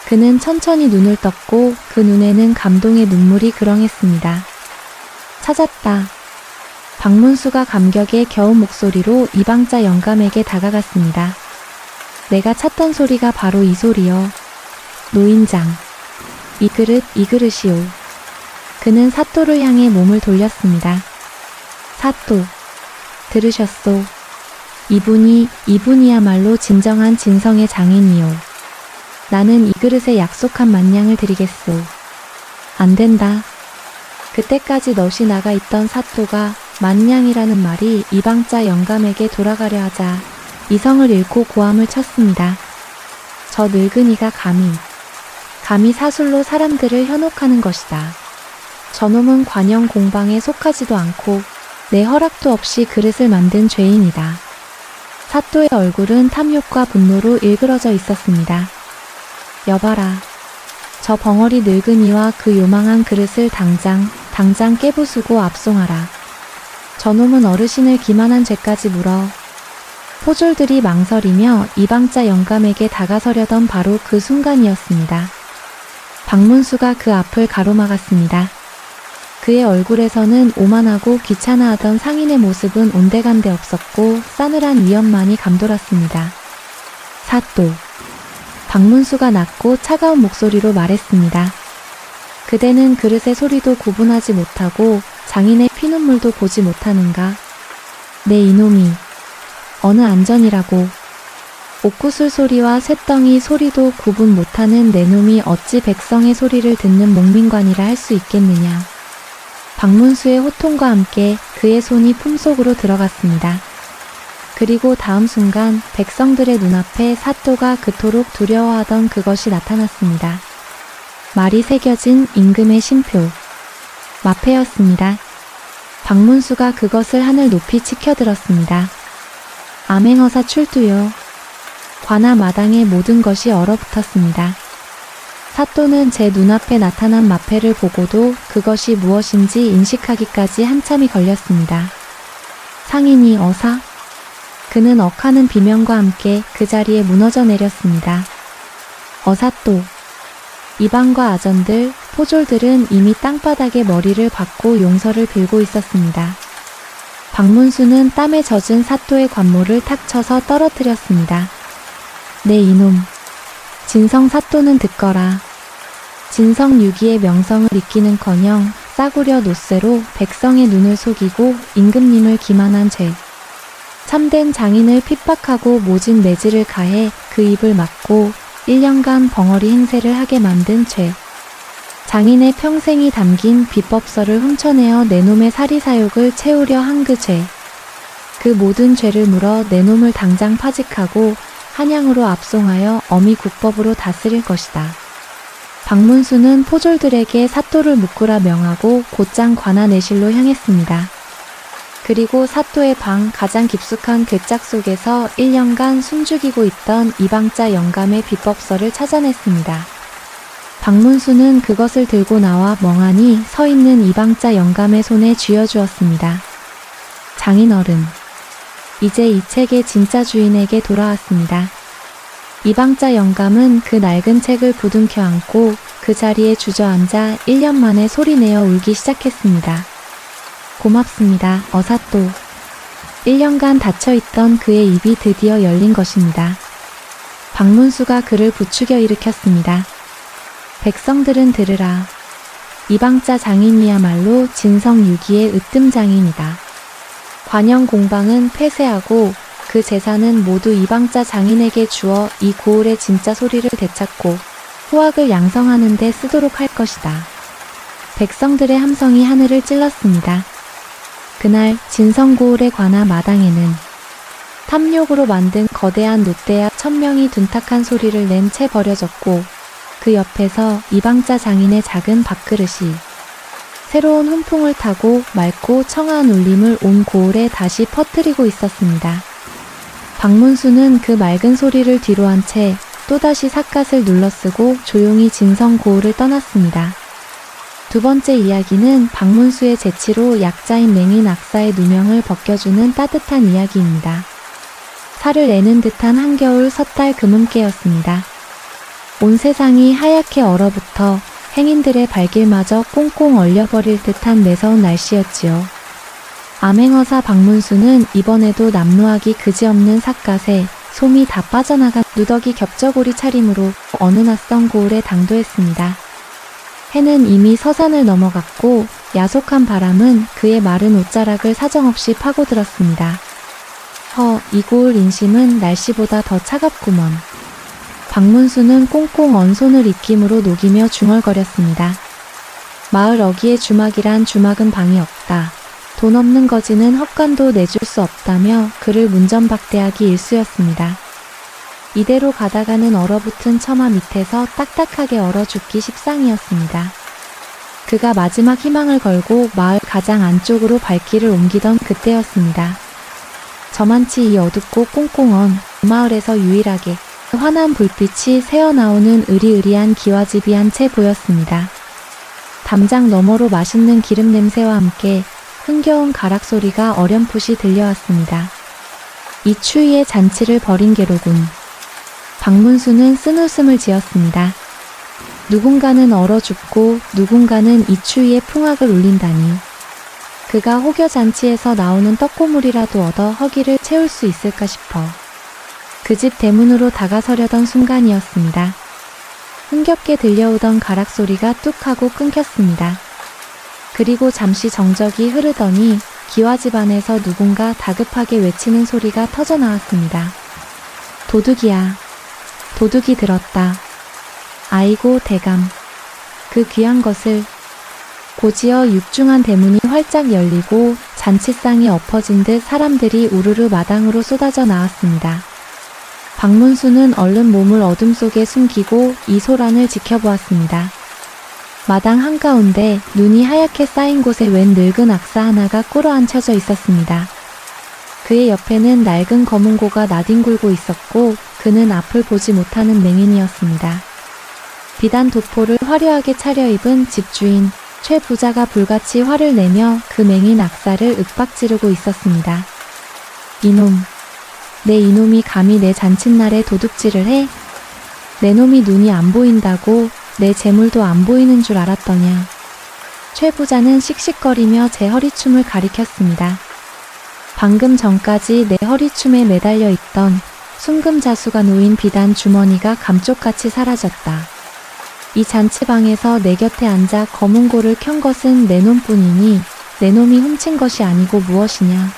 그는 천천히 눈을 떴고 그 눈에는 감동의 눈물이 그렁했습니다. 찾았다. 박문수가 감격에 겨운 목소리로 이방자 영감에게 다가갔습니다. 내가 찾던 소리가 바로 이 소리여. 노인장. 이 그릇이오. 그는 사또를 향해 몸을 돌렸습니다. 사또. 들으셨소. 이분이야말로 진정한 진성의 장인이요. 나는 이 그릇에 약속한 만냥을 드리겠소. 안 된다. 그때까지 넋이 나가 있던 사또가 만냥이라는 말이 이방자 영감에게 돌아가려 하자 이성을 잃고 고함을 쳤습니다. 저 늙은이가 감히 사술로 사람들을 현혹하는 것이다. 저놈은 관영 공방에 속하지도 않고 내 허락도 없이 그릇을 만든 죄인이다. 사또의 얼굴은 탐욕과 분노로 일그러져 있었습니다. 여봐라. 저 벙어리 늙은이와 그 요망한 그릇을 당장 깨부수고 압송하라. 저놈은 어르신을 기만한 죄까지 물어. 포졸들이 망설이며 이방자 영감에게 다가서려던 바로 그 순간이었습니다. 박문수가 그 앞을 가로막았습니다. 그의 얼굴에서는 오만하고 귀찮아하던 상인의 모습은 온데간데 없었고 싸늘한 위엄만이 감돌았습니다. 사또. 박문수가 낮고 차가운 목소리로 말했습니다. 그대는 그릇의 소리도 구분하지 못하고 장인의 피눈물도 보지 못하는가? 내 이놈이. 어느 안전이라고. 옥구슬 소리와 쇳덩이 소리도 구분 못하는 내 놈이 어찌 백성의 소리를 듣는 몽민관이라 할 수 있겠느냐. 박문수의 호통과 함께 그의 손이 품속으로 들어갔습니다. 그리고 다음 순간 백성들의 눈앞에 사또가 그토록 두려워하던 그것이 나타났습니다. 말이 새겨진 임금의 신표. 마패였습니다. 박문수가 그것을 하늘 높이 치켜들었습니다. 암행어사 출두요. 관아 마당의 모든 것이 얼어붙었습니다. 사또는 제 눈앞에 나타난 마패를 보고도 그것이 무엇인지 인식하기까지 한참이 걸렸습니다. 상인이 어사? 그는 억하는 비명과 함께 그 자리에 무너져 내렸습니다. 어사또. 이방과 아전들, 포졸들은 이미 땅바닥에 머리를 박고 용서를 빌고 있었습니다. 박문수는 땀에 젖은 사또의 관모를 탁 쳐서 떨어뜨렸습니다. 내 이놈. 진성 사또는 듣거라. 진성 유기의 명성을 잊기는커녕 싸구려 노쇠로 백성의 눈을 속이고 임금님을 기만한 죄. 참된 장인을 핍박하고 모진 매질을 가해 그 입을 막고 1년간 벙어리 행세를 하게 만든 죄. 장인의 평생이 담긴 비법서를 훔쳐내어 내놈의 사리사욕을 채우려 한 그 죄. 그 모든 죄를 물어 내놈을 당장 파직하고 한양으로 압송하여 어미 국법으로 다스릴 것이다. 박문수는 포졸들에게 사또를 묶으라 명하고 곧장 관아내실로 향했습니다. 그리고 사또의 방 가장 깊숙한 괴짝 속에서 1년간 숨죽이고 있던 이방자 영감의 비법서를 찾아냈습니다. 박문수는 그것을 들고 나와 멍하니 서 있는 이방자 영감의 손에 쥐어주었습니다. 장인어른. 이제 이 책의 진짜 주인에게 돌아왔습니다. 이방자 영감은 그 낡은 책을 부둥켜 안고 그 자리에 주저앉아 1년 만에 소리내어 울기 시작했습니다. 고맙습니다, 어사또. 1년간 닫혀있던 그의 입이 드디어 열린 것입니다. 박문수가 그를 부추겨 일으켰습니다. 백성들은 들으라. 이방자 장인이야말로 진성유기의 으뜸장인이다. 관영 공방은 폐쇄하고 그 재산은 모두 이방자 장인에게 주어 이 고을의 진짜 소리를 되찾고 후학을 양성하는 데 쓰도록 할 것이다. 백성들의 함성이 하늘을 찔렀습니다. 그날 진성고을의 관아 마당에는 탐욕으로 만든 거대한 롯데야 천명이 둔탁한 소리를 낸 채 버려졌고 그 옆에서 이방자 장인의 작은 밥그릇이 새로운 훈풍을 타고 맑고 청아한 울림을 온 고을에 다시 퍼뜨리고 있었습니다. 박문수는 그 맑은 소리를 뒤로한 채 또다시 삿갓을 눌러쓰고 조용히 진성 고을을 떠났습니다. 두 번째 이야기는 박문수의 재치로 약자인 맹인 악사의 누명을 벗겨주는 따뜻한 이야기입니다. 살을 내는 듯한 한겨울 섣달 금음께였습니다. 온 세상이 하얗게 얼어붙어 행인들의 발길마저 꽁꽁 얼려버릴 듯한 매서운 날씨였지요. 암행어사 박문수는 이번에도 남루하기 그지없는 삿갓에 솜이 다 빠져나간 누더기 겹저고리 차림으로 어느 낯선 고을에 당도했습니다. 해는 이미 서산을 넘어갔고 야속한 바람은 그의 마른 옷자락을 사정없이 파고들었습니다. 이 고을 인심은 날씨보다 더 차갑구먼. 박문수는 꽁꽁 언 손을 입김으로 녹이며 중얼거렸습니다. 마을 어귀의 주막이란 주막은 방이 없다. 돈 없는 거지는 헛간도 내줄 수 없다며 그를 문전박대하기 일쑤였습니다. 이대로 가다가는 얼어붙은 처마 밑에서 딱딱하게 얼어 죽기 십상이었습니다. 그가 마지막 희망을 걸고 마을 가장 안쪽으로 발길을 옮기던 그때였습니다. 저만치 이 어둡고 꽁꽁 언 마을에서 유일하게 환한 불빛이 새어나오는 으리으리한 기와집이 한 채 보였습니다. 담장 너머로 맛있는 기름 냄새와 함께 흥겨운 가락 소리가 어렴풋이 들려왔습니다. 이 추위에 잔치를 벌인 게로군. 박문수는 쓴웃음을 지었습니다. 누군가는 얼어 죽고 누군가는 이 추위에 풍악을 울린다니. 그가 혹여 잔치에서 나오는 떡고물이라도 얻어 허기를 채울 수 있을까 싶어 그 집 대문으로 다가서려던 순간이었습니다. 흥겹게 들려오던 가락 소리가 뚝 하고 끊겼습니다. 그리고 잠시 정적이 흐르더니 기와집 안에서 누군가 다급하게 외치는 소리가 터져 나왔습니다. 도둑이야. 도둑이 들었다. 아이고 대감. 그 귀한 것을. 고지어 육중한 대문이 활짝 열리고 잔치상이 엎어진 듯 사람들이 우르르 마당으로 쏟아져 나왔습니다. 박문수는 얼른 몸을 어둠 속에 숨기고 이 소란을 지켜보았습니다. 마당 한가운데 눈이 하얗게 쌓인 곳에 웬 늙은 악사 하나가 꿇어앉혀져 있었습니다. 그의 옆에는 낡은 검은고가 나뒹굴고 있었고 그는 앞을 보지 못하는 맹인이었습니다. 비단 도포를 화려하게 차려입은 집주인 최 부자가 불같이 화를 내며 그 맹인 악사를 윽박지르고 있었습니다. 이놈, 내 이놈이 감히 내 잔칫날에 도둑질을 해? 내 놈이 눈이 안 보인다고 내 재물도 안 보이는 줄 알았더냐. 최 부자는 씩씩거리며 제 허리춤을 가리켰습니다. 방금 전까지 내 허리춤에 매달려 있던 순금자수가 놓인 비단 주머니가 감쪽같이 사라졌다. 이 잔치방에서 내 곁에 앉아 검은고를 켠 것은 내 놈뿐이니 내 놈이 훔친 것이 아니고 무엇이냐.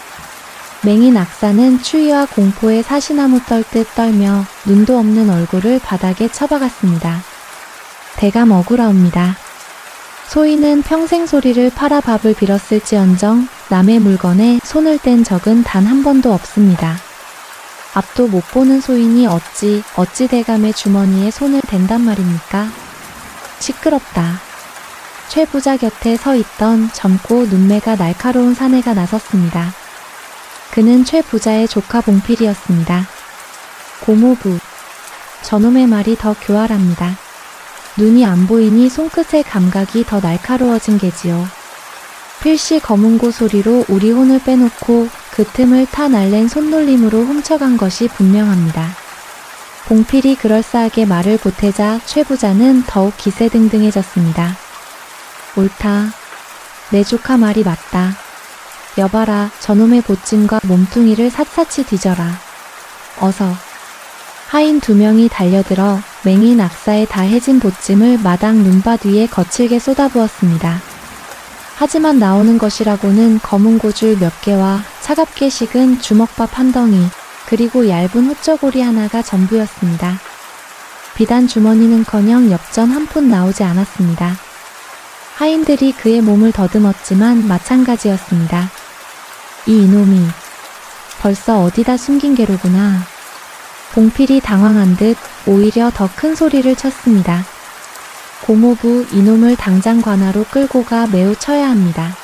맹인 악사는 추위와 공포에 사시나무 떨듯 떨며 눈도 없는 얼굴을 바닥에 쳐박았습니다. 대감 억울하옵니다. 소인은 평생 소리를 팔아 밥을 빌었을지언정 남의 물건에 손을 댄 적은 단 한 번도 없습니다. 앞도 못 보는 소인이 어찌 대감의 주머니에 손을 댄단 말입니까? 시끄럽다. 최 부자 곁에 서 있던 젊고 눈매가 날카로운 사내가 나섰습니다. 그는 최 부자의 조카 봉필이었습니다. 고모부, 저놈의 말이 더 교활합니다. 눈이 안 보이니 손끝의 감각이 더 날카로워진 게지요. 필시 검은고 소리로 우리 혼을 빼놓고 그 틈을 타 날랜 손놀림으로 훔쳐간 것이 분명합니다. 봉필이 그럴싸하게 말을 보태자 최 부자는 더욱 기세등등해졌습니다. 옳다. 내 조카 말이 맞다. 여봐라, 저놈의 보찜과 몸뚱이를 샅샅이 뒤져라. 어서. 하인 2명이 달려들어 맹인 악사의 다 해진 보찜을 마당 눈밭 위에 거칠게 쏟아부었습니다. 하지만 나오는 것이라고는 검은 고줄 몇 개와 차갑게 식은 주먹밥 한 덩이, 그리고 얇은 호쩌고리 하나가 전부였습니다. 비단 주머니는커녕 엽전 한 푼 나오지 않았습니다. 하인들이 그의 몸을 더듬었지만 마찬가지였습니다. 이 이놈이 벌써 어디다 숨긴 게로구나. 봉필이 당황한 듯 오히려 더 큰 소리를 쳤습니다. 고모부, 이놈을 당장 관아로 끌고 가 매우 쳐야 합니다.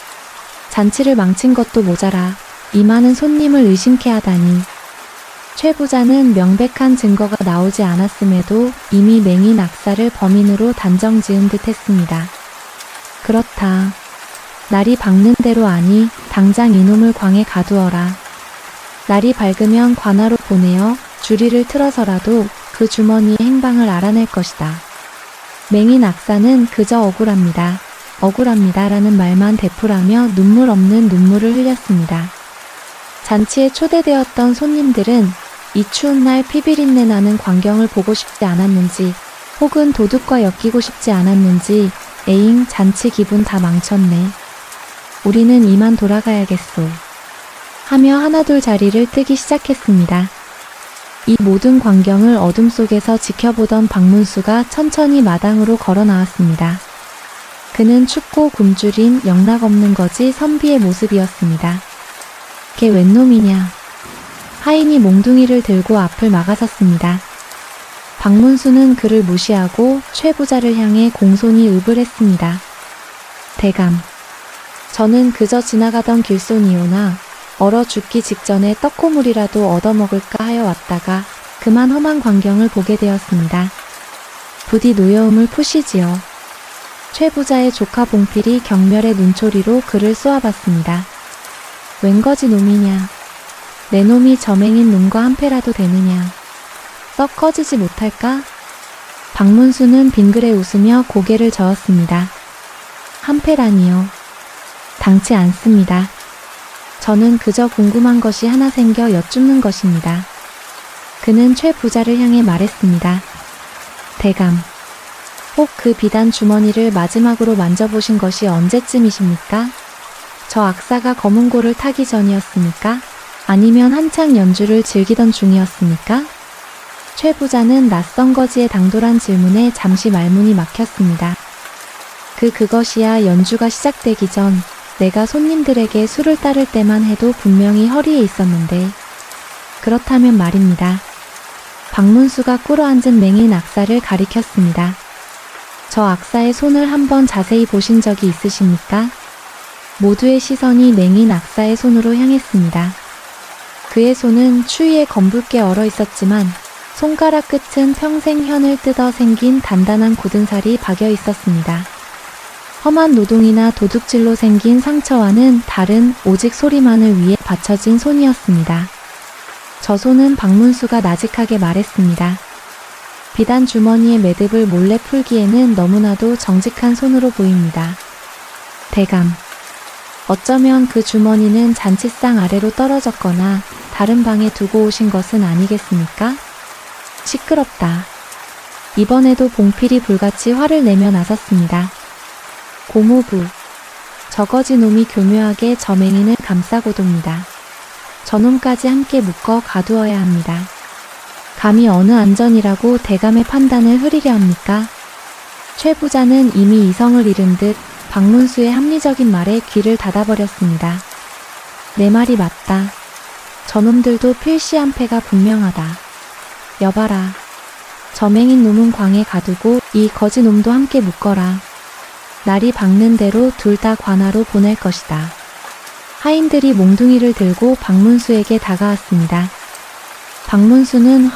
잔치를 망친 것도 모자라 이 많은 손님을 의심케 하다니. 최 부자는 명백한 증거가 나오지 않았음에도 이미 맹인 악사를 범인으로 단정 지은 듯 했습니다. 그렇다. 날이 밝는 대로 아니 당장 이놈을 광에 가두어라. 날이 밝으면 관아로 보내어 주리를 틀어서라도 그 주머니의 행방을 알아낼 것이다. 맹인 악사는 그저 억울합니다. 억울합니다라는 말만 되풀하며 눈물 없는 눈물을 흘렸습니다. 잔치에 초대되었던 손님들은 이 추운 날 피비린내 나는 광경을 보고 싶지 않았는지 혹은 도둑과 엮이고 싶지 않았는지 에잉 잔치 기분 다 망쳤네. 우리는 이만 돌아가야겠소. 하며 하나둘 자리를 뜨기 시작했습니다. 이 모든 광경을 어둠 속에서 지켜보던 박문수가 천천히 마당으로 걸어 나왔습니다. 그는 춥고 굶주린 영락없는 거지 선비의 모습이었습니다. 걔 웬 놈이냐. 하인이 몽둥이를 들고 앞을 막아섰습니다. 박문수는 그를 무시하고 최 부자를 향해 공손히 읍을 했습니다. 대감, 저는 그저 지나가던 길손이오나 얼어 죽기 직전에 떡고물이라도 얻어먹을까 하여 왔다가 그만 험한 광경을 보게 되었습니다. 부디 노여움을 푸시지요. 최 부자의 조카 봉필이 경멸의 눈초리로 그를 쏘아봤습니다. 웬거지 놈이냐. 내 놈이 저맹인 놈과 한패라도 되느냐. 썩 꺼지지 못할까? 박문수는 빙그레 웃으며 고개를 저었습니다. 한패라니요. 당치 않습니다. 저는 그저 궁금한 것이 하나 생겨 여쭙는 것입니다. 그는 최 부자를 향해 말했습니다. 대감, 혹 그 비단 주머니를 마지막으로 만져보신 것이 언제쯤이십니까? 저 악사가 검은고를 타기 전이었습니까? 아니면 한창 연주를 즐기던 중이었습니까? 최 부자는 낯선 거지의 당돌한 질문에 잠시 말문이 막혔습니다. 그것이야 연주가 시작되기 전 내가 손님들에게 술을 따를 때만 해도 분명히 허리에 있었는데. 그렇다면 말입니다. 박문수가 꿇어앉은 맹인 악사를 가리켰습니다. 저 악사의 손을 한번 자세히 보신 적이 있으십니까? 모두의 시선이 맹인 악사의 손으로 향했습니다. 그의 손은 추위에 검붉게 얼어 있었지만 손가락 끝은 평생 현을 뜯어 생긴 단단한 굳은 살이 박여 있었습니다. 험한 노동이나 도둑질로 생긴 상처와는 다른 오직 소리만을 위해 받쳐진 손이었습니다. 저 손은 박문수가 나직하게 말했습니다. 비단 주머니의 매듭을 몰래 풀기에는 너무나도 정직한 손으로 보입니다. 대감, 어쩌면 그 주머니는 잔치상 아래로 떨어졌거나 다른 방에 두고 오신 것은 아니겠습니까? 시끄럽다. 이번에도 봉필이 불같이 화를 내며 나섰습니다. 고모부, 저거지 놈이 교묘하게 저맹인을 감싸고 돕니다. 저놈까지 함께 묶어 가두어야 합니다. 감히 어느 안전이라고 대감의 판단을 흐리려 합니까? 최 부자는 이미 이성을 잃은 듯 박문수의 합리적인 말에 귀를 닫아버렸습니다. 내 말이 맞다. 저놈들도 필시 한패가 분명하다. 여봐라. 저맹인 놈은 광에 가두고 이 거지 놈도 함께 묶어라. 날이 밝는 대로 둘 다 관아로 보낼 것이다. 하인들이 몽둥이를 들고 박문수에게 다가왔습니다. 박문수는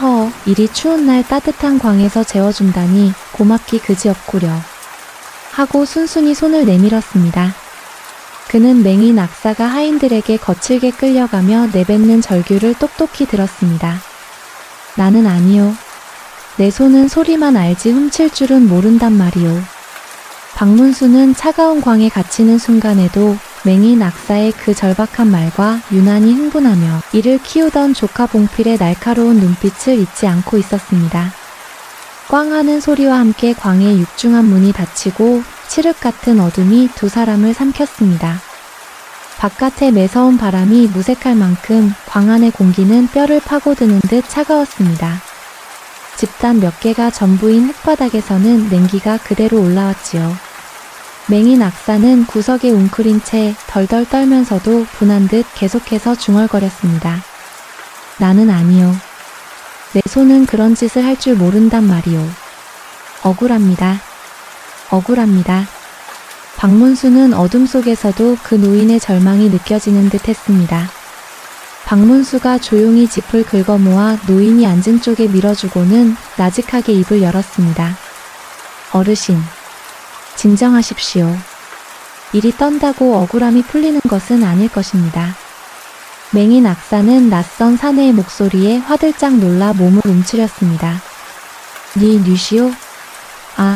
이리 추운 날 따뜻한 광에서 재워준다니 고맙기 그지없구려 하고 순순히 손을 내밀었습니다. 그는 맹인 악사가 하인들에게 거칠게 끌려가며 내뱉는 절규를 똑똑히 들었습니다. 나는 아니요. 내 손은 소리만 알지 훔칠 줄은 모른단 말이오. 박문수는 차가운 광에 갇히는 순간에도 맹인 악사의 그 절박한 말과 유난히 흥분하며 이를 키우던 조카 봉필의 날카로운 눈빛을 잊지 않고 있었습니다. 꽝 하는 소리와 함께 광의 육중한 문이 닫히고 칠흑 같은 어둠이 두 사람을 삼켰습니다. 바깥의 매서운 바람이 무색할 만큼 광 안의 공기는 뼈를 파고드는 듯 차가웠습니다. 집단 몇 개가 전부인 흙바닥에서는 냉기가 그대로 올라왔지요. 맹인 악사는 구석에 웅크린 채 덜덜 떨면서도 분한 듯 계속해서 중얼거렸습니다. 나는 아니요. 내 손은 그런 짓을 할 줄 모른단 말이오. 억울합니다. 억울합니다. 박문수는 어둠 속에서도 그 노인의 절망이 느껴지는 듯 했습니다. 박문수가 조용히 짚을 긁어 모아 노인이 앉은 쪽에 밀어주고는 나직하게 입을 열었습니다. 어르신, 진정하십시오. 일이 떤다고 억울함이 풀리는 것은 아닐 것입니다. 맹인 악사는 낯선 사내의 목소리에 화들짝 놀라 몸을 움츠렸습니다. 뉘시오?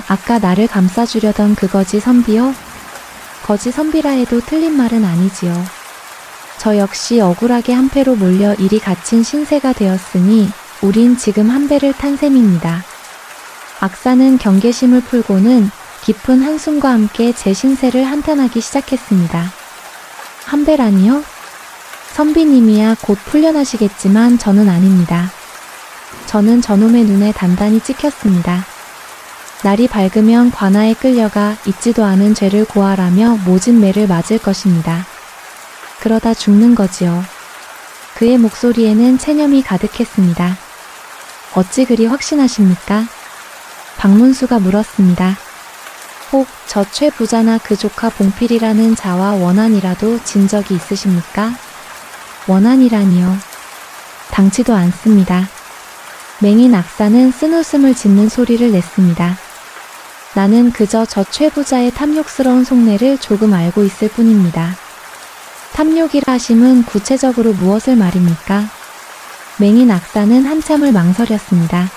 아까 나를 감싸주려던 그 거지 선비요? 거지 선비라 해도 틀린 말은 아니지요. 저 역시 억울하게 한 패로 몰려 이리 갇힌 신세가 되었으니 우린 지금 한 배를 탄 셈입니다. 악사는 경계심을 풀고는 깊은 한숨과 함께 제 신세를 한탄하기 시작했습니다. 한 배라니요? 선비님이야 곧 풀려나시겠지만 저는 아닙니다. 저는 저놈의 눈에 단단히 찍혔습니다. 날이 밝으면 관아에 끌려가 잊지도 않은 죄를 고하라며 모진 매를 맞을 것입니다. 그러다 죽는 거지요. 그의 목소리에는 체념이 가득했습니다. 어찌 그리 확신하십니까? 박문수가 물었습니다. 혹 저 최 부자나 그 조카 봉필이라는 자와 원한이라도 진 적이 있으십니까? 원한이라니요. 당치도 않습니다. 맹인 악사는 쓴웃음을 짓는 소리를 냈습니다. 나는 그저 저 최 부자의 탐욕스러운 속내를 조금 알고 있을 뿐입니다. 탐욕이라 하심은 구체적으로 무엇을 말입니까? 맹인 악사는 한참을 망설였습니다.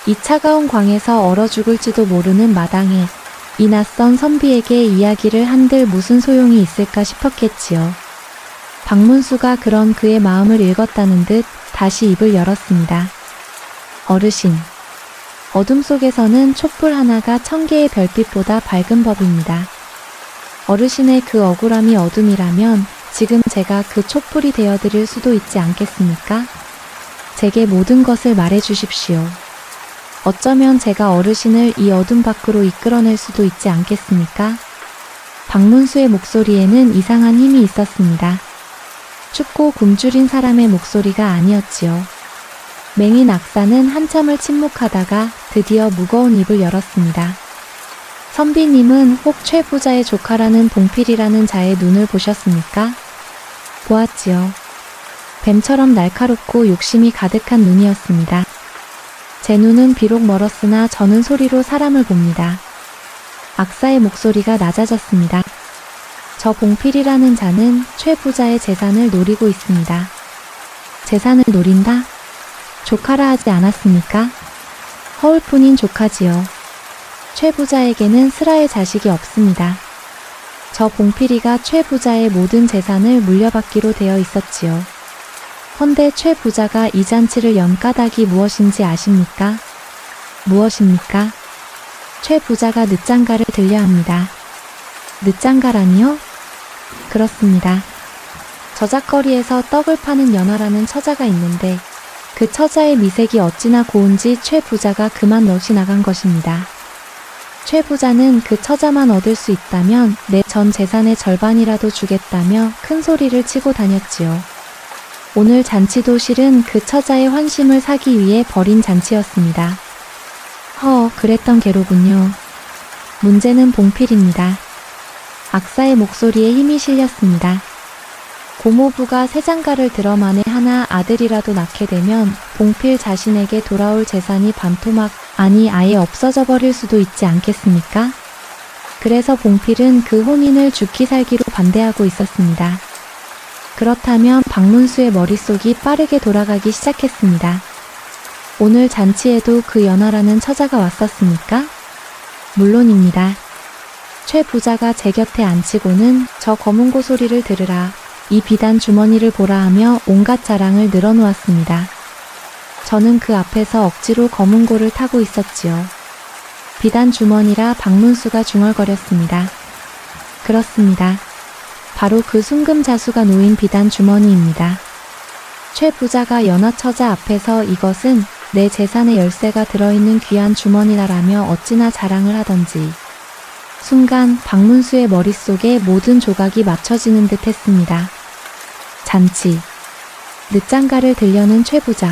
이 차가운 광에서 얼어 죽을지도 모르는 마당에 이 낯선 선비에게 이야기를 한들 무슨 소용이 있을까 싶었겠지요. 박문수가 그런 그의 마음을 읽었다는 듯 다시 입을 열었습니다. 어르신, 어둠 속에서는 촛불 하나가 1000개의 별빛보다 밝은 법입니다. 어르신의 그 억울함이 어둠이라면 지금 제가 그 촛불이 되어드릴 수도 있지 않겠습니까? 제게 모든 것을 말해주십시오. 어쩌면 제가 어르신을 이 어둠 밖으로 이끌어낼 수도 있지 않겠습니까? 박문수의 목소리에는 이상한 힘이 있었습니다. 춥고 굶주린 사람의 목소리가 아니었지요. 맹인 악사는 한참을 침묵하다가 드디어 무거운 입을 열었습니다. 선비님은 혹 최 부자의 조카라는 봉필이라는 자의 눈을 보셨습니까? 보았지요. 뱀처럼 날카롭고 욕심이 가득한 눈이었습니다. 제 눈은 비록 멀었으나 저는 소리로 사람을 봅니다. 악사의 목소리가 낮아졌습니다. 저 봉필이라는 자는 최 부자의 재산을 노리고 있습니다. 재산을 노린다? 조카라 하지 않았습니까? 허울뿐인 조카지요. 최 부자에게는 슬아의 자식이 없습니다. 저 봉필이가 최 부자의 모든 재산을 물려받기로 되어 있었지요. 헌데 최 부자가 이 잔치를 연 까닭이 무엇인지 아십니까? 무엇입니까? 최 부자가 늦장가를 들려 합니다. 늦장가라니요? 그렇습니다. 저작거리에서 떡을 파는 연화라는 처자가 있는데 그 처자의 미색이 어찌나 고운지 최 부자가 그만 넋이 나간 것입니다. 최 부자는 그 처자만 얻을 수 있다면 내 전 재산의 절반이라도 주겠다며 큰 소리를 치고 다녔지요. 오늘 잔치도 실은 그 처자의 환심을 사기 위해 벌인 잔치였습니다. 그랬던 게로군요. 문제는 봉필입니다. 악사의 목소리에 힘이 실렸습니다. 고모부가 새 장가를 들어 만에 하나 아들이라도 낳게 되면 봉필 자신에게 돌아올 재산이 반토막, 아니 아예 없어져 버릴 수도 있지 않겠습니까? 그래서 봉필은 그 혼인을 죽기 살기로 반대하고 있었습니다. 그렇다면 박문수의 머릿속이 빠르게 돌아가기 시작했습니다. 오늘 잔치에도 그 연하라는 처자가 왔었습니까? 물론입니다. 최 부자가 제 곁에 앉히고는 저 검은고 소리를 들으라, 이 비단 주머니를 보라 하며 온갖 자랑을 늘어놓았습니다. 저는 그 앞에서 억지로 검은고를 타고 있었지요. 비단 주머니라 박문수가 중얼거렸습니다. 그렇습니다. 바로 그 순금자수가 놓인 비단 주머니입니다. 최 부자가 연하처자 앞에서 이것은 내 재산의 열쇠가 들어있는 귀한 주머니라라며 어찌나 자랑을 하던지. 순간 박문수의 머릿속에 모든 조각이 맞춰지는 듯 했습니다. 잔치. 늦장가를 들려는 최 부자.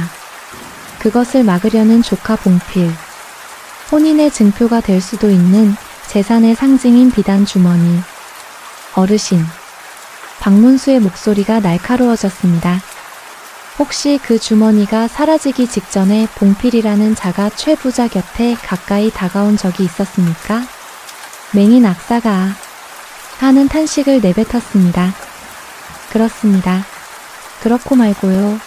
그것을 막으려는 조카 봉필. 혼인의 증표가 될 수도 있는 재산의 상징인 비단 주머니. 어르신. 박문수의 목소리가 날카로워졌습니다. 혹시 그 주머니가 사라지기 직전에 봉필이라는 자가 최 부자 곁에 가까이 다가온 적이 있었습니까? 맹인 악사가 하는 탄식을 내뱉었습니다. 그렇습니다. 그렇고 말고요.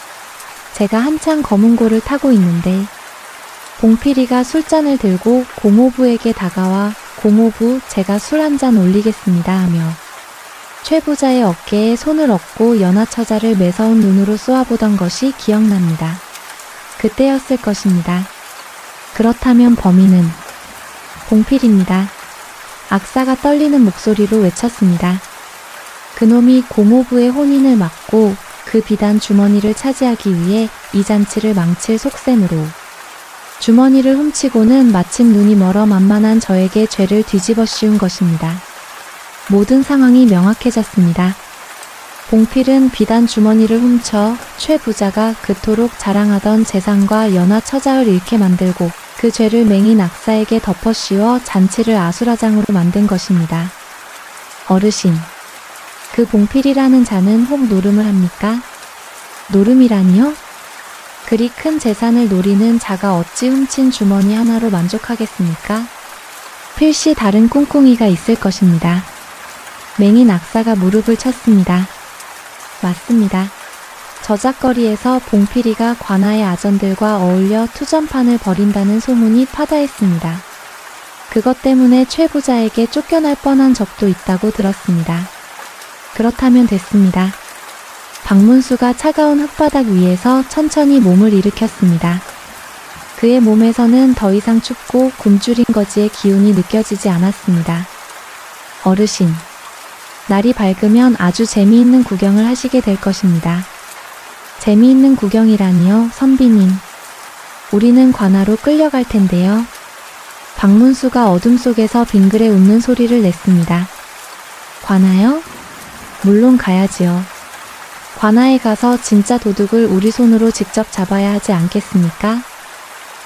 제가 한창 검은고를 타고 있는데 봉필이가 술잔을 들고 고모부에게 다가와 고모부 제가 술 한 잔 올리겠습니다 하며 최 부자의 어깨에 손을 얹고 연하처자를 매서운 눈으로 쏘아보던 것이 기억납니다. 그때였을 것입니다. 그렇다면 범인은 봉필입니다. 악사가 떨리는 목소리로 외쳤습니다. 그놈이 고모부의 혼인을 막고 그 비단 주머니를 차지하기 위해 이 잔치를 망칠 속셈으로 주머니를 훔치고는 마침 눈이 멀어 만만한 저에게 죄를 뒤집어 씌운 것입니다. 모든 상황이 명확해졌습니다. 봉필은 비단 주머니를 훔쳐 최 부자가 그토록 자랑하던 재산과 연하처자를 잃게 만들고 그 죄를 맹인 악사에게 덮어 씌워 잔치를 아수라장으로 만든 것입니다. 어르신, 그 봉필이라는 자는 혹 노름을 합니까? 노름이라니요? 그리 큰 재산을 노리는 자가 어찌 훔친 주머니 하나로 만족하겠습니까? 필시 다른 꿍꿍이가 있을 것입니다. 맹인 악사가 무릎을 쳤습니다. 맞습니다. 저작거리에서 봉필이가 관아의 아전들과 어울려 투전판을 벌인다는 소문이 파다했습니다. 그것 때문에 최 부자에게 쫓겨날 뻔한 적도 있다고 들었습니다. 그렇다면 됐습니다. 박문수가 차가운 흙바닥 위에서 천천히 몸을 일으켰습니다. 그의 몸에서는 더 이상 춥고 굶주린 거지의 기운이 느껴지지 않았습니다. 어르신, 날이 밝으면 아주 재미있는 구경을 하시게 될 것입니다. 재미있는 구경이라니요, 선비님. 우리는 관아로 끌려갈 텐데요. 박문수가 어둠 속에서 빙그레 웃는 소리를 냈습니다. 관아요? 물론 가야지요. 관아에 가서 진짜 도둑을 우리 손으로 직접 잡아야 하지 않겠습니까?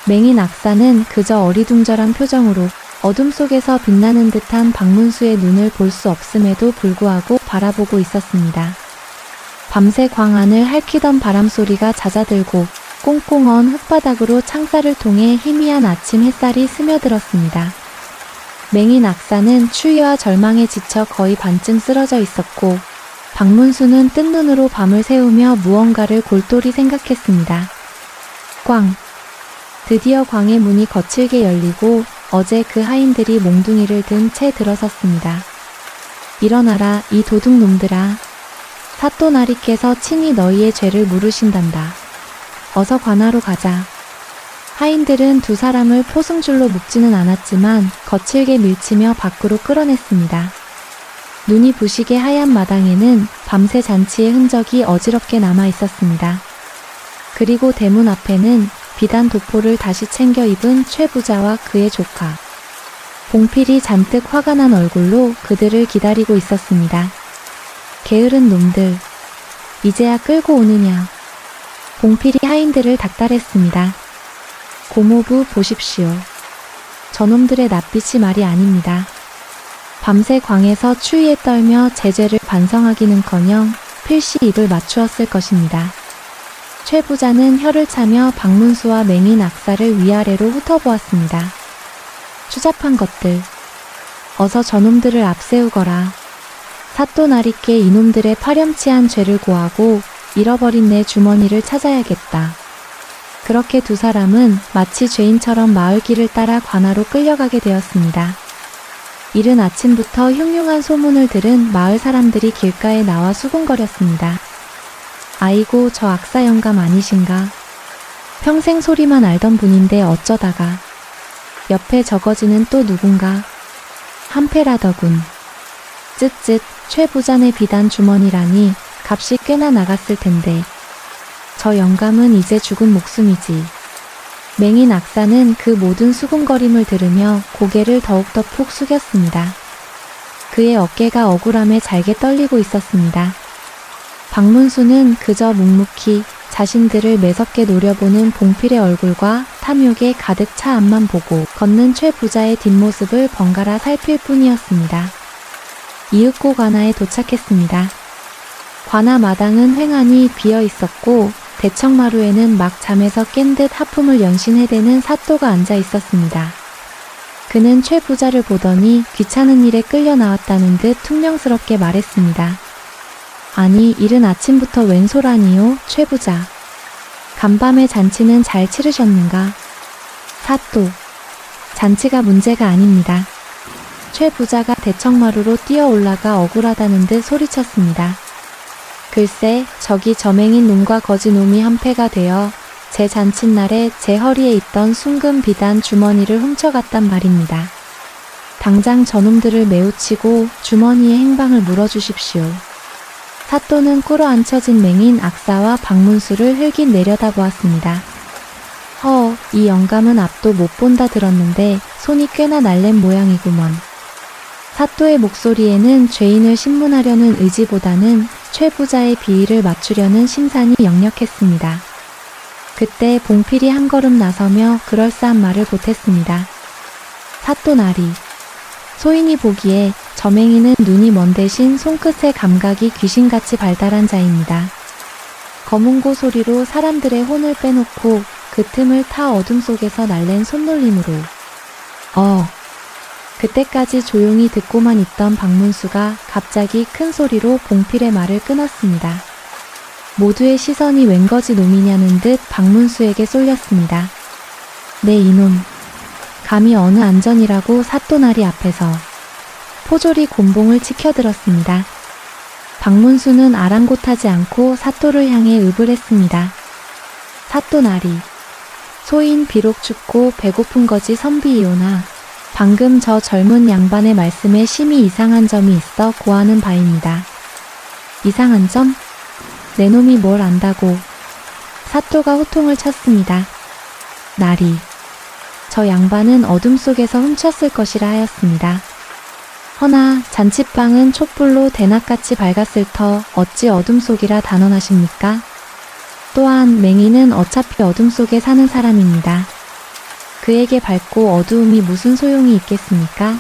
맹인 악사는 그저 어리둥절한 표정으로 어둠 속에서 빛나는 듯한 박문수의 눈을 볼 수 없음에도 불구하고 바라보고 있었습니다. 밤새 광 안을 핥히던 바람소리가 잦아들고 꽁꽁 언 흙바닥으로 창살을 통해 희미한 아침 햇살이 스며들었습니다. 맹인 악사는 추위와 절망에 지쳐 거의 반쯤 쓰러져 있었고 박문수는 뜬 눈으로 밤을 새우며 무언가를 골똘히 생각했습니다. 꽝! 드디어 광의 문이 거칠게 열리고 어제 그 하인들이 몽둥이를 든 채 들어섰습니다. 일어나라 이 도둑놈들아. 사또나리께서 친히 너희의 죄를 물으신단다. 어서 관아로 가자. 하인들은 두 사람을 포승줄로 묶지는 않았지만 거칠게 밀치며 밖으로 끌어냈습니다. 눈이 부시게 하얀 마당에는 밤새 잔치의 흔적이 어지럽게 남아 있었습니다. 그리고 대문 앞에는 비단 도포를 다시 챙겨 입은 최 부자와 그의 조카 봉필이 잔뜩 화가 난 얼굴로 그들을 기다리고 있었습니다. 게으른 놈들, 이제야 끌고 오느냐. 봉필이 하인들을 닥달했습니다. 고모부 보십시오. 저놈들의 낯빛이 말이 아닙니다. 밤새 광에서 추위에 떨며 제 죄를 반성하기는커녕 필시 입을 맞추었을 것입니다. 최 부자는 혀를 차며 박문수와 맹인 악사를 위아래로 훑어보았습니다. 추잡한 것들, 어서 저놈들을 앞세우거라. 사또나리께 이놈들의 파렴치한 죄를 고하고 잃어버린 내 주머니를 찾아야겠다. 그렇게 두 사람은 마치 죄인처럼 마을길을 따라 관아로 끌려가게 되었습니다. 이른 아침부터 흉흉한 소문을 들은 마을 사람들이 길가에 나와 수군거렸습니다. 아이고 저 악사 영감 아니신가. 평생 소리만 알던 분인데 어쩌다가. 옆에 저거지는 또 누군가. 한패라더군. 쯧쯧 최 부자네 비단 주머니라니 값이 꽤나 나갔을 텐데. 저 영감은 이제 죽은 목숨이지. 맹인 악사는 그 모든 수군거림을 들으며 고개를 더욱더 푹 숙였습니다. 그의 어깨가 억울함에 잘게 떨리고 있었습니다. 박문수는 그저 묵묵히 자신들을 매섭게 노려보는 봉필의 얼굴과 탐욕에 가득 차 앞만 보고 걷는 최 부자의 뒷모습을 번갈아 살필 뿐이었습니다. 이윽고 관아에 도착했습니다. 관아 마당은 횡하니 비어 있었고 대청마루에는 막 잠에서 깬 듯 하품을 연신해대는 사또가 앉아 있었습니다. 그는 최 부자를 보더니 귀찮은 일에 끌려 나왔다는 듯 퉁명스럽게 말했습니다. 아니, 이른 아침부터 웬 소란이요, 최 부자. 간밤에 잔치는 잘 치르셨는가? 사또, 잔치가 문제가 아닙니다. 최 부자가 대청마루로 뛰어 올라가 억울하다는 듯 소리쳤습니다. 글쎄, 저기 저맹인 놈과 거지 놈이 한패가 되어 제 잔칫날에 제 허리에 있던 순금 비단 주머니를 훔쳐갔단 말입니다. 당장 저놈들을 매우치고 주머니의 행방을 물어주십시오. 사또는 꿇어앉혀진 맹인 악사와 박문수를 흘깃 내려다보았습니다. 이 영감은 앞도 못 본다 들었는데 손이 꽤나 날랜 모양이구먼. 사또의 목소리에는 죄인을 신문하려는 의지보다는 최 부자의 비위를 맞추려는 심산이 역력했습니다. 그때 봉필이 한 걸음 나서며 그럴싸한 말을 보탰습니다. 사또 나리, 소인이 보기에 저맹이는 눈이 먼 대신 손끝의 감각이 귀신같이 발달한 자입니다. 검은고 소리로 사람들의 혼을 빼놓고 그 틈을 타 어둠 속에서 날랜 손놀림으로. 그때까지 조용히 듣고만 있던 박문수가 갑자기 큰 소리로 봉필의 말을 끊었습니다. 모두의 시선이 웬거지 놈이냐는 듯 박문수에게 쏠렸습니다. 네 이놈, 감히 어느 안전이라고 사또나리 앞에서. 포졸이 곤봉을 치켜들었습니다. 박문수는 아랑곳하지 않고 사또를 향해 으불했습니다. 사또나리, 소인 비록 춥고 배고픈 거지 선비이오나 방금 저 젊은 양반의 말씀에 심히 이상한 점이 있어 고하는 바입니다. 이상한 점? 내 놈이 뭘 안다고. 사또가 호통을 쳤습니다. 나리, 저 양반은 어둠 속에서 훔쳤을 것이라 하였습니다. 허나 잔치방은 촛불로 대낮같이 밝았을 터 어찌 어둠 속이라 단언하십니까? 또한 맹인은 어차피 어둠 속에 사는 사람입니다. 그에게 밝고 어두움이 무슨 소용이 있겠습니까?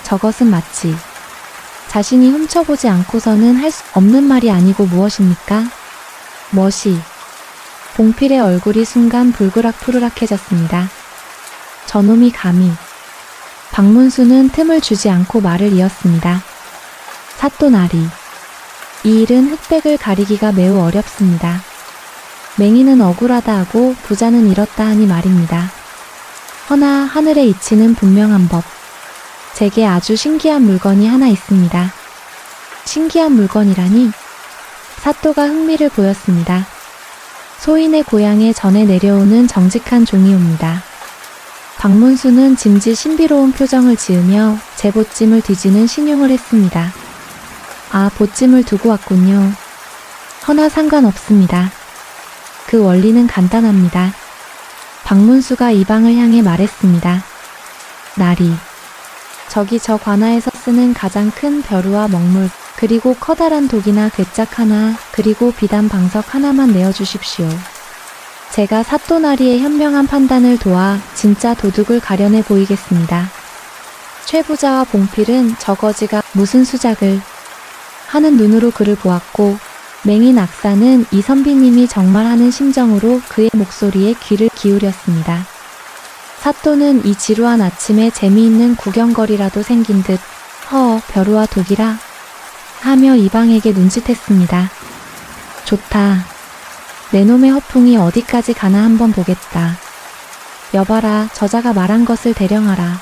저것은 마치 자신이 훔쳐보지 않고서는 할 수 없는 말이 아니고 무엇입니까? 멋이. 봉필의 얼굴이 순간 불그락푸르락해졌습니다. 저놈이 감히. 박문수는 틈을 주지 않고 말을 이었습니다. 사또나리, 이 일은 흑백을 가리기가 매우 어렵습니다. 맹인은 억울하다 하고 부자는 이렇다 하니 말입니다. 허나 하늘의 이치는 분명한 법. 제게 아주 신기한 물건이 하나 있습니다. 신기한 물건이라니? 사또가 흥미를 보였습니다. 소인의 고향에 전해 내려오는 정직한 종이옵니다. 박문수는 짐짓 신비로운 표정을 지으며 제 보찜을 뒤지는 신용을 했습니다. 아, 보찜을 두고 왔군요. 허나 상관없습니다. 그 원리는 간단합니다. 박문수가 이방을 향해 말했습니다. 나리, 저기 저 관아에서 쓰는 가장 큰 벼루와 먹물, 그리고 커다란 독이나 괴짝 하나, 그리고 비단 방석 하나만 내어주십시오. 제가 사또나리의 현명한 판단을 도와 진짜 도둑을 가려내 보이겠습니다. 최 부자와 봉필은 저 거지가 무슨 수작을 하는 눈으로 그를 보았고, 맹인 악사는 이 선비님이 정말 하는 심정으로 그의 목소리에 귀를 기울였습니다. 사또는 이 지루한 아침에 재미있는 구경거리라도 생긴 듯 벼루와 독이라 하며 이방에게 눈짓했습니다. 좋다. 내 놈의 허풍이 어디까지 가나 한번 보겠다. 여봐라, 저자가 말한 것을 대령하라.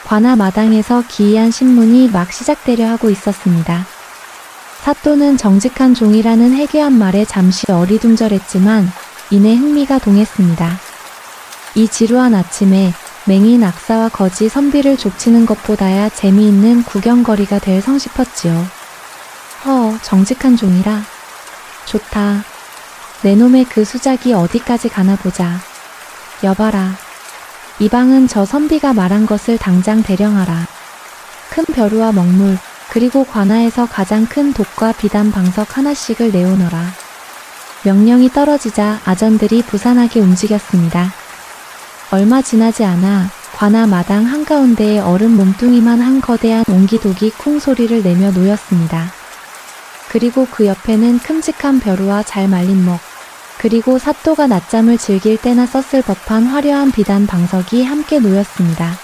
관아 마당에서 기이한 신문이 막 시작되려 하고 있었습니다. 사또는 정직한 종이라는 해괴한 말에 잠시 어리둥절했지만 이내 흥미가 동했습니다. 이 지루한 아침에 맹인 악사와 거지 선비를 족치는 것보다야 재미있는 구경거리가 될 성싶었지요. 정직한 종이라. 좋다. 내 놈의 그 수작이 어디까지 가나 보자. 여봐라. 이방은 저 선비가 말한 것을 당장 대령하라. 큰 벼루와 먹물, 그리고 관아에서 가장 큰 독과 비단 방석 하나씩을 내오너라. 명령이 떨어지자 아전들이 부산하게 움직였습니다. 얼마 지나지 않아 관아 마당 한가운데에 얼음 몸뚱이만 한 거대한 옹기독이 쿵 소리를 내며 놓였습니다. 그리고 그 옆에는 큼직한 벼루와 잘 말린 목, 그리고 사또가 낮잠을 즐길 때나 썼을 법한 화려한 비단 방석이 함께 놓였습니다.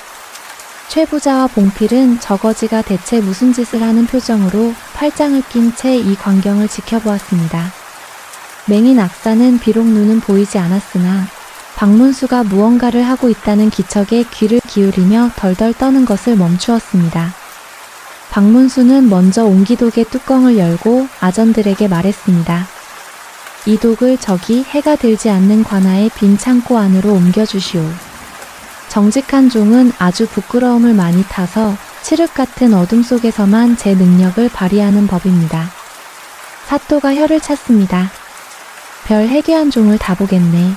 최 부자와 봉필은 저거지가 대체 무슨 짓을 하는 표정으로 팔짱을 낀 채 이 광경을 지켜보았습니다. 맹인 악사는 비록 눈은 보이지 않았으나 박문수가 무언가를 하고 있다는 기척에 귀를 기울이며 덜덜 떠는 것을 멈추었습니다. 박문수는 먼저 옹기독의 뚜껑을 열고 아전들에게 말했습니다. 이 독을 저기 해가 들지 않는 관아의 빈 창고 안으로 옮겨주시오. 정직한 종은 아주 부끄러움을 많이 타서 칠흑 같은 어둠 속에서만 제 능력을 발휘하는 법입니다. 사또가 혀를 찼습니다. 별 해괴한 종을 다 보겠네.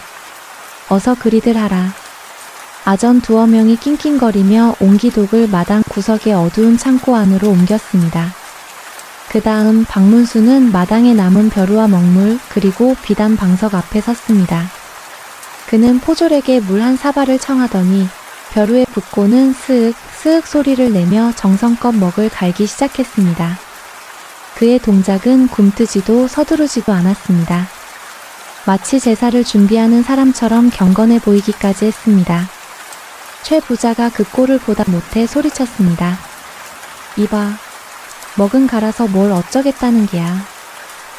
어서 그리들 하라. 아전 두어 명이 낑낑거리며 옹기독을 마당 구석의 어두운 창고 안으로 옮겼습니다. 그 다음 박문수는 마당에 남은 벼루와 먹물 그리고 비단 방석 앞에 섰습니다. 그는 포졸에게 물 한 사발을 청하더니 벼루에 붓고는 스윽 스윽 소리를 내며 정성껏 먹을 갈기 시작했습니다. 그의 동작은 굼뜨지도 서두르지도 않았습니다. 마치 제사를 준비하는 사람처럼 경건해 보이기까지 했습니다. 최 부자가 그 꼴을 보다 못해 소리쳤습니다. 이봐, 먹은 갈아서 뭘 어쩌겠다는 게야.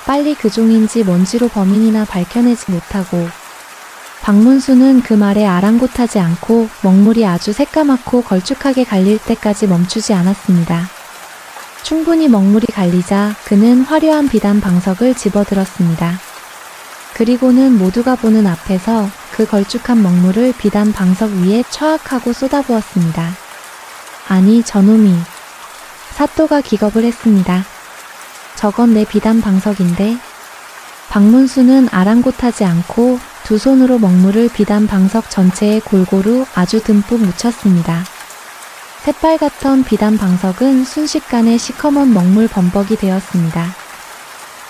빨리 그 종인지 뭔지로 범인이나 밝혀내지 못하고. 박문수는 그 말에 아랑곳하지 않고 먹물이 아주 새까맣고 걸쭉하게 갈릴 때까지 멈추지 않았습니다. 충분히 먹물이 갈리자 그는 화려한 비단 방석을 집어들었습니다. 그리고는 모두가 보는 앞에서 그 걸쭉한 먹물을 비단 방석 위에 처악하고 쏟아부었습니다. 아니 저놈이. 사또가 기겁을 했습니다. 저건 내 비단 방석인데. 박문수는 아랑곳하지 않고 두 손으로 먹물을 비단 방석 전체에 골고루 아주 듬뿍 묻혔습니다. 새빨갛던 비단 방석은 순식간에 시커먼 먹물 범벅이 되었습니다.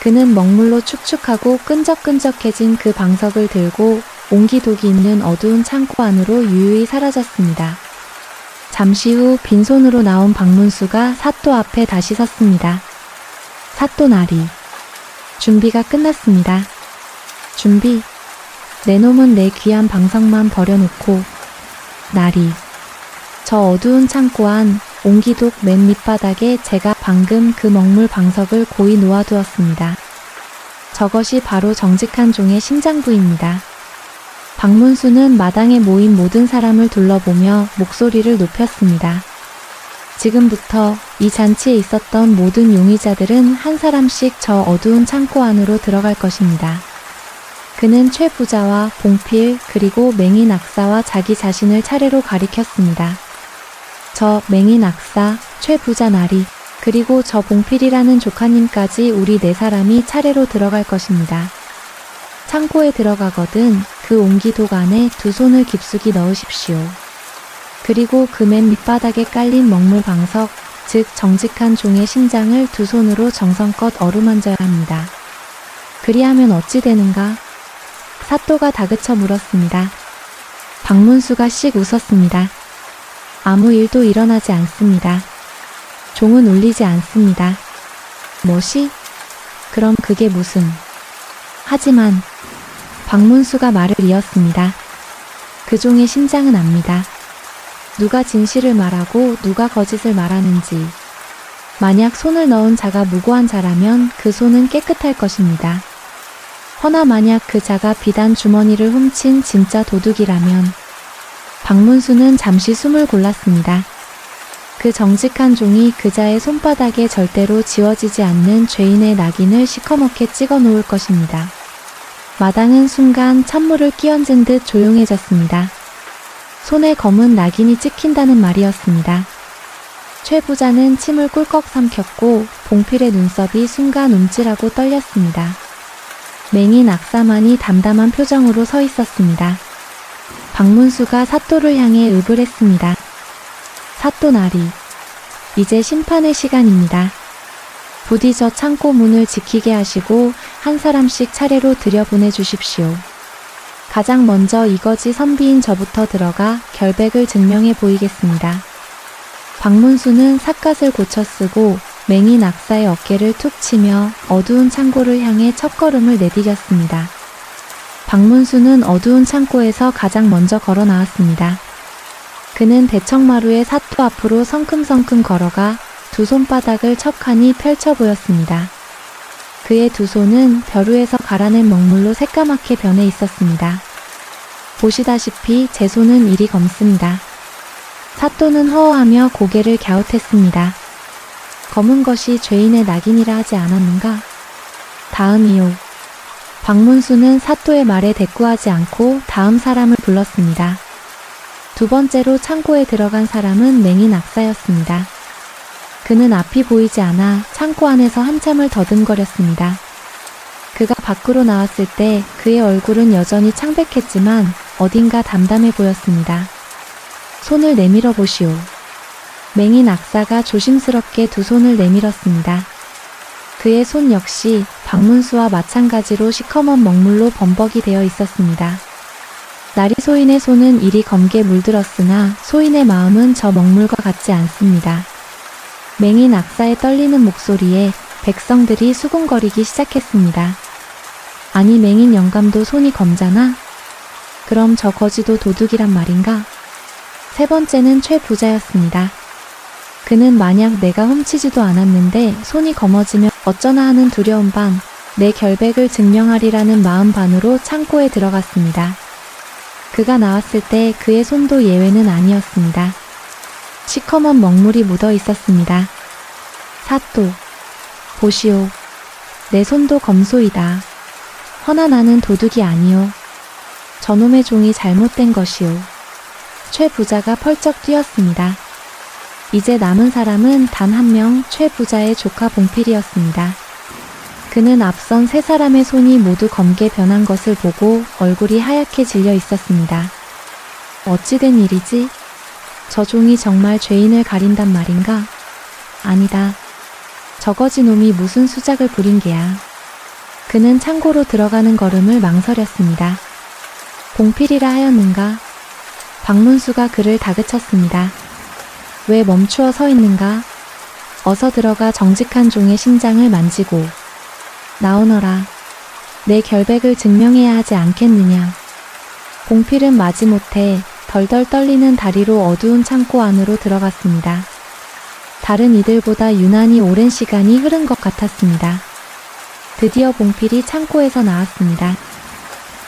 그는 먹물로 축축하고 끈적끈적해진 그 방석을 들고 옹기독이 있는 어두운 창고 안으로 유유히 사라졌습니다. 잠시 후 빈손으로 나온 박문수가 사또 앞에 다시 섰습니다. 사또 나리. 준비가 끝났습니다. 준비. 내 놈은 내 귀한 방석만 버려놓고. 나리. 저 어두운 창고 안 옹기독 맨 밑바닥에 제가 방금 그 먹물 방석을 고이 놓아두었습니다. 저것이 바로 정직한 종의 심장부입니다. 박문수는 마당에 모인 모든 사람을 둘러보며 목소리를 높였습니다. 지금부터 이 잔치에 있었던 모든 용의자들은 한 사람씩 저 어두운 창고 안으로 들어갈 것입니다. 그는 최 부자와 봉필 그리고 맹인 악사와 자기 자신을 차례로 가리켰습니다. 저 맹인 악사, 최 부자 나리, 그리고 저 봉필이라는 조카님까지 우리 네 사람이 차례로 들어갈 것입니다. 창고에 들어가거든 그 옹기독 안에 두 손을 깊숙이 넣으십시오. 그리고 그 맨 밑바닥에 깔린 먹물 방석, 즉 정직한 종의 심장을 두 손으로 정성껏 어루만져야 합니다. 그리하면 어찌 되는가? 사또가 다그쳐 물었습니다. 박문수가 씩 웃었습니다. 아무 일도 일어나지 않습니다. 종은 울리지 않습니다. 뭐시? 그럼 그게 무슨? 하지만 박문수가 말을 이었습니다. 그 종의 심장은 압니다. 누가 진실을 말하고 누가 거짓을 말하는지. 만약 손을 넣은 자가 무고한 자라면 그 손은 깨끗할 것입니다. 허나 만약 그 자가 비단 주머니를 훔친 진짜 도둑이라면. 박문수는 잠시 숨을 골랐습니다. 그 정직한 종이 그자의 손바닥에 절대로 지워지지 않는 죄인의 낙인을 시커멓게 찍어 놓을 것입니다. 마당은 순간 찬물을 끼얹은 듯 조용해졌습니다. 손에 검은 낙인이 찍힌다는 말이었습니다. 최 부자는 침을 꿀꺽 삼켰고 봉필의 눈썹이 순간 움찔하고 떨렸습니다. 맹인 악사만이 담담한 표정으로 서 있었습니다. 박문수가 사또를 향해 읍을 했습니다. 사또 나리, 이제 심판의 시간입니다. 부디 저 창고 문을 지키게 하시고 한 사람씩 차례로 들여보내주십시오. 가장 먼저 이거지 선비인 저부터 들어가 결백을 증명해 보이겠습니다. 박문수는 삿갓을 고쳐 쓰고 맹인 낙사의 어깨를 툭 치며 어두운 창고를 향해 첫걸음을 내디뎠습니다. 박문수는 어두운 창고에서 가장 먼저 걸어 나왔습니다. 그는 대청마루의 사토 앞으로 성큼성큼 걸어가 두 손바닥을 척하니 펼쳐 보였습니다. 그의 두 손은 벼루에서 갈아낸 먹물로 새까맣게 변해 있었습니다. 보시다시피 제 손은 이리 검습니다. 사또는 허허하며 고개를 갸웃했습니다. 검은 것이 죄인의 낙인이라 하지 않았는가? 다음이요. 박문수는 사또의 말에 대꾸하지 않고 다음 사람을 불렀습니다. 두 번째로 창고에 들어간 사람은 맹인 악사였습니다. 그는 앞이 보이지 않아 창고 안에서 한참을 더듬거렸습니다. 그가 밖으로 나왔을 때 그의 얼굴은 여전히 창백했지만 어딘가 담담해 보였습니다. 손을 내밀어 보시오. 맹인 악사가 조심스럽게 두 손을 내밀었습니다. 그의 손 역시 박문수와 마찬가지로 시커먼 먹물로 범벅이 되어 있었습니다. 나리 소인의 손은 이리 검게 물들었으나 소인의 마음은 저 먹물과 같지 않습니다. 맹인 악사의 떨리는 목소리에 백성들이 수군거리기 시작했습니다. 아니 맹인 영감도 손이 검잖아? 그럼 저 거지도 도둑이란 말인가? 세 번째는 최 부자였습니다. 그는 만약 내가 훔치지도 않았는데 손이 검어지면 어쩌나 하는 두려움 반, 내 결백을 증명하리라는 마음 반으로 창고에 들어갔습니다. 그가 나왔을 때 그의 손도 예외는 아니었습니다. 시커먼 먹물이 묻어 있었습니다. 사또, 보시오. 내 손도 검소이다. 허나 나는 도둑이 아니오. 저놈의 종이 잘못된 것이오. 최 부자가 펄쩍 뛰었습니다. 이제 남은 사람은 단 한 명 최 부자의 조카 봉필이었습니다. 그는 앞선 세 사람의 손이 모두 검게 변한 것을 보고 얼굴이 하얗게 질려 있었습니다. 어찌된 일이지? 저 종이 정말 죄인을 가린단 말인가? 아니다. 저거지 놈이 무슨 수작을 부린 게야. 그는 창고로 들어가는 걸음을 망설였습니다. 봉필이라 하였는가? 박문수가 그를 다그쳤습니다. 왜 멈추어 서 있는가? 어서 들어가 정직한 종의 심장을 만지고 나오너라. 내 결백을 증명해야 하지 않겠느냐. 봉필은 마지못해 덜덜 떨리는 다리로 어두운 창고 안으로 들어갔습니다. 다른 이들보다 유난히 오랜 시간이 흐른 것 같았습니다. 드디어 봉필이 창고에서 나왔습니다.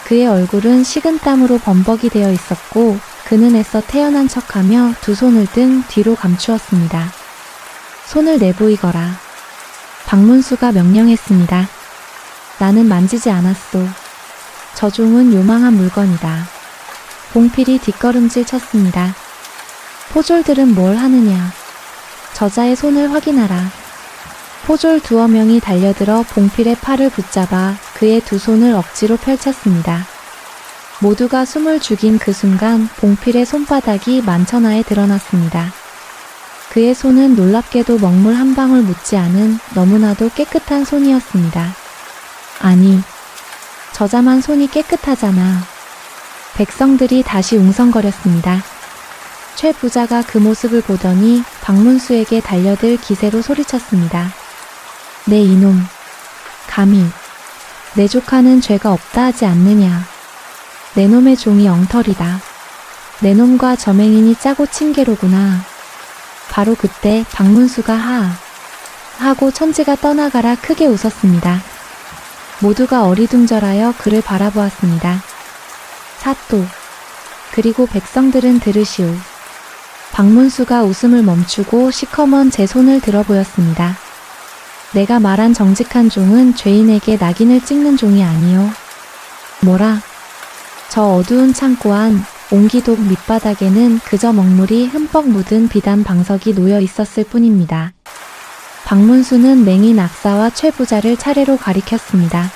그의 얼굴은 식은땀으로 범벅이 되어 있었고 그는 애써 태어난 척하며 두 손을 등 뒤로 감추었습니다. 손을 내보이거라. 박문수가 명령했습니다. 나는 만지지 않았소. 저 종은 요망한 물건이다. 봉필이 뒷걸음질 쳤습니다. 포졸들은 뭘 하느냐. 저자의 손을 확인하라. 포졸 두어 명이 달려들어 봉필의 팔을 붙잡아 그의 두 손을 억지로 펼쳤습니다. 모두가 숨을 죽인 그 순간 봉필의 손바닥이 만천하에 드러났습니다. 그의 손은 놀랍게도 먹물 한 방울 묻지 않은 너무나도 깨끗한 손이었습니다. 아니, 저자만 손이 깨끗하잖아. 백성들이 다시 웅성거렸습니다. 최 부자가 그 모습을 보더니 박문수에게 달려들 기세로 소리쳤습니다. 내 이놈, 감히 내 조카는 죄가 없다 하지 않느냐. 내 놈의 종이 엉터리다. 내 놈과 저맹인이 짜고 친 게로구나. 바로 그때 박문수가 하 하고 천지가 떠나가라 크게 웃었습니다. 모두가 어리둥절하여 그를 바라보았습니다. 사또, 그리고 백성들은 들으시오. 박문수가 웃음을 멈추고 시커먼 제 손을 들어 보였습니다. 내가 말한 정직한 종은 죄인에게 낙인을 찍는 종이 아니요. 뭐라? 저 어두운 창고 안 옹기독 밑바닥에는 그저 먹물이 흠뻑 묻은 비단 방석이 놓여 있었을 뿐입니다. 박문수는 맹인 악사와 최 부자를 차례로 가리켰습니다.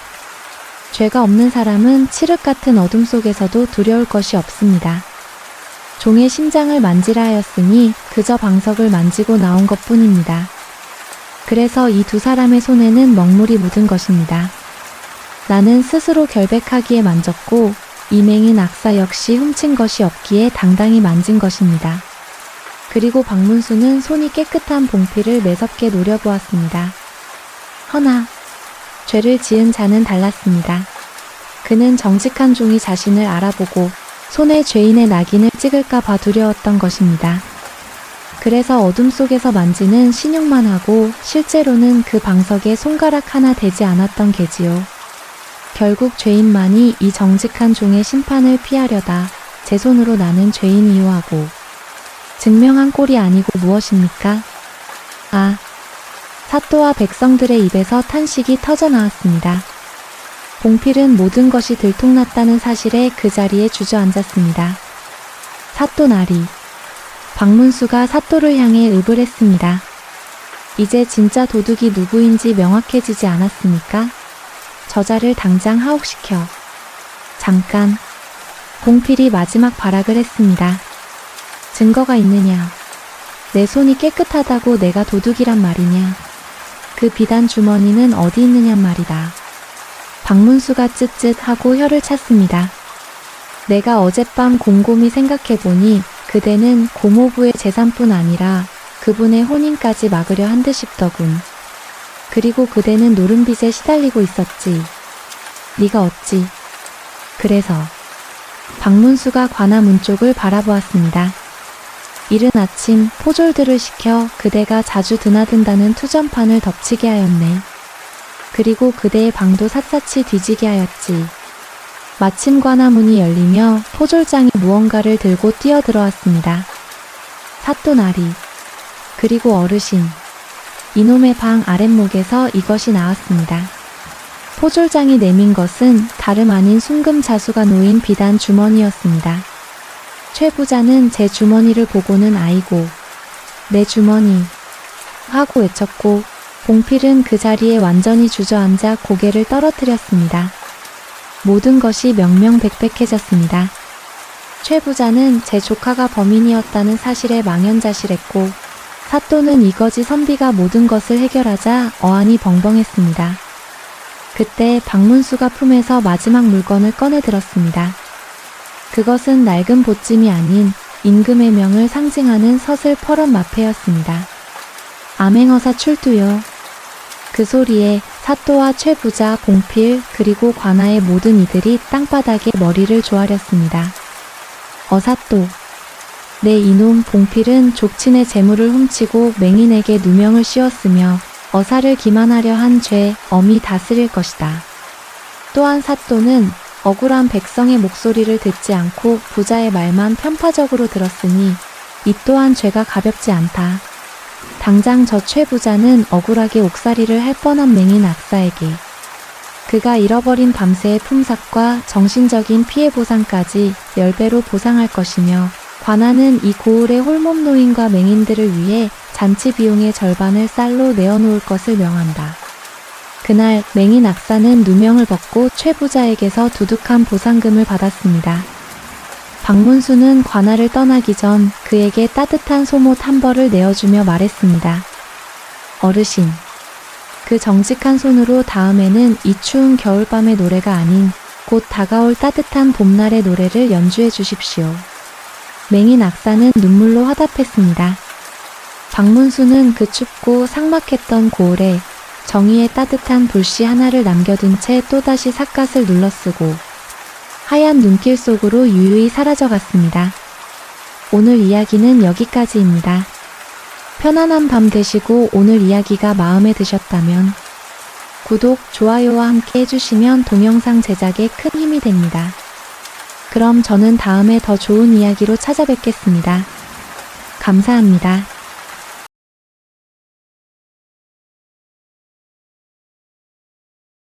죄가 없는 사람은 칠흑 같은 어둠 속에서도 두려울 것이 없습니다. 종의 심장을 만지라 하였으니 그저 방석을 만지고 나온 것 뿐입니다. 그래서 이 두 사람의 손에는 먹물이 묻은 것입니다. 나는 스스로 결백하기에 만졌고 이 맹인 악사 역시 훔친 것이 없기에 당당히 만진 것입니다. 그리고 박문수는 손이 깨끗한 봉필을 매섭게 노려보았습니다. 허나 죄를 지은 자는 달랐습니다. 그는 정직한 종이 자신을 알아보고 손에 죄인의 낙인을 찍을까 봐 두려웠던 것입니다. 그래서 어둠 속에서 만지는 신용만 하고 실제로는 그 방석에 손가락 하나 대지 않았던 게지요. 결국 죄인만이 이 정직한 종의 심판을 피하려다 제 손으로 나는 죄인이요 하고 증명한 꼴이 아니고 무엇입니까? 아, 사또와 백성들의 입에서 탄식이 터져 나왔습니다. 봉필은 모든 것이 들통났다는 사실에 그 자리에 주저앉았습니다. 사또 나리. 박문수가 사또를 향해 읍을 했습니다. 이제 진짜 도둑이 누구인지 명확해지지 않았습니까? 저자를 당장 하옥시켜. 잠깐. 봉필이 마지막 발악을 했습니다. 증거가 있느냐? 내 손이 깨끗하다고 내가 도둑이란 말이냐? 그 비단 주머니는 어디 있느냔 말이다. 박문수가 쯧쯧하고 혀를 찼습니다. 내가 어젯밤 곰곰이 생각해보니 그대는 고모부의 재산뿐 아니라 그분의 혼인까지 막으려 한 듯 싶더군. 그리고 그대는 노름빚에 시달리고 있었지. 네가 어찌. 그래서 박문수가 관아문 쪽을 바라보았습니다. 이른 아침 포졸들을 시켜 그대가 자주 드나든다는 투전판을 덮치게 하였네. 그리고 그대의 방도 샅샅이 뒤지게 하였지. 마침 관아문이 열리며 포졸장이 무언가를 들고 뛰어들어왔습니다. 사또 나리. 그리고 어르신. 이놈의 방 아랫목에서 이것이 나왔습니다. 포졸장이 내민 것은 다름 아닌 순금 자수가 놓인 비단 주머니였습니다. 최 부자는 제 주머니를 보고는 아이고, 내 주머니 하고 외쳤고 봉필은 그 자리에 완전히 주저앉아 고개를 떨어뜨렸습니다. 모든 것이 명명백백해졌습니다. 최 부자는 제 조카가 범인이었다는 사실에 망연자실했고 사또는 이거지 선비가 모든 것을 해결하자 어안이 벙벙했습니다. 그때 박문수가 품에서 마지막 물건을 꺼내 들었습니다. 그것은 낡은 보찜이 아닌 임금의 명을 상징하는 서슬 퍼런 마패였습니다. 암행어사 출두요. 그 소리에 사또와 최 부자, 봉필, 그리고 관아의 모든 이들이 땅바닥에 머리를 조아렸습니다. 어사또. 내 이놈 봉필은 족친의 재물을 훔치고 맹인에게 누명을 씌웠으며 어사를 기만하려 한 죄, 엄히 다스릴 것이다. 또한 사또는 억울한 백성의 목소리를 듣지 않고 부자의 말만 편파적으로 들었으니 이 또한 죄가 가볍지 않다. 당장 저 최 부자는 억울하게 옥살이를 할 뻔한 맹인 악사에게 그가 잃어버린 밤새의 품삯과 정신적인 피해 보상까지 10배로 보상할 것이며 관아는 이 고을의 홀몸 노인과 맹인들을 위해 잔치 비용의 절반을 쌀로 내어놓을 것을 명한다. 그날 맹인 악사는 누명을 벗고 최 부자에게서 두둑한 보상금을 받았습니다. 박문수는 관아를 떠나기 전 그에게 따뜻한 소못 한 벌을 내어주며 말했습니다. 어르신, 그 정직한 손으로 다음에는 이 추운 겨울밤의 노래가 아닌 곧 다가올 따뜻한 봄날의 노래를 연주해 주십시오. 맹인 악사는 눈물로 화답했습니다. 박문수는 그 춥고 삭막했던 고을에 정의의 따뜻한 불씨 하나를 남겨둔 채 또다시 삿갓을 눌러쓰고 하얀 눈길 속으로 유유히 사라져갔습니다. 오늘 이야기는 여기까지입니다. 편안한 밤 되시고 오늘 이야기가 마음에 드셨다면 구독, 좋아요와 함께 해주시면 동영상 제작에 큰 힘이 됩니다. 그럼 저는 다음에 더 좋은 이야기로 찾아뵙겠습니다. 감사합니다.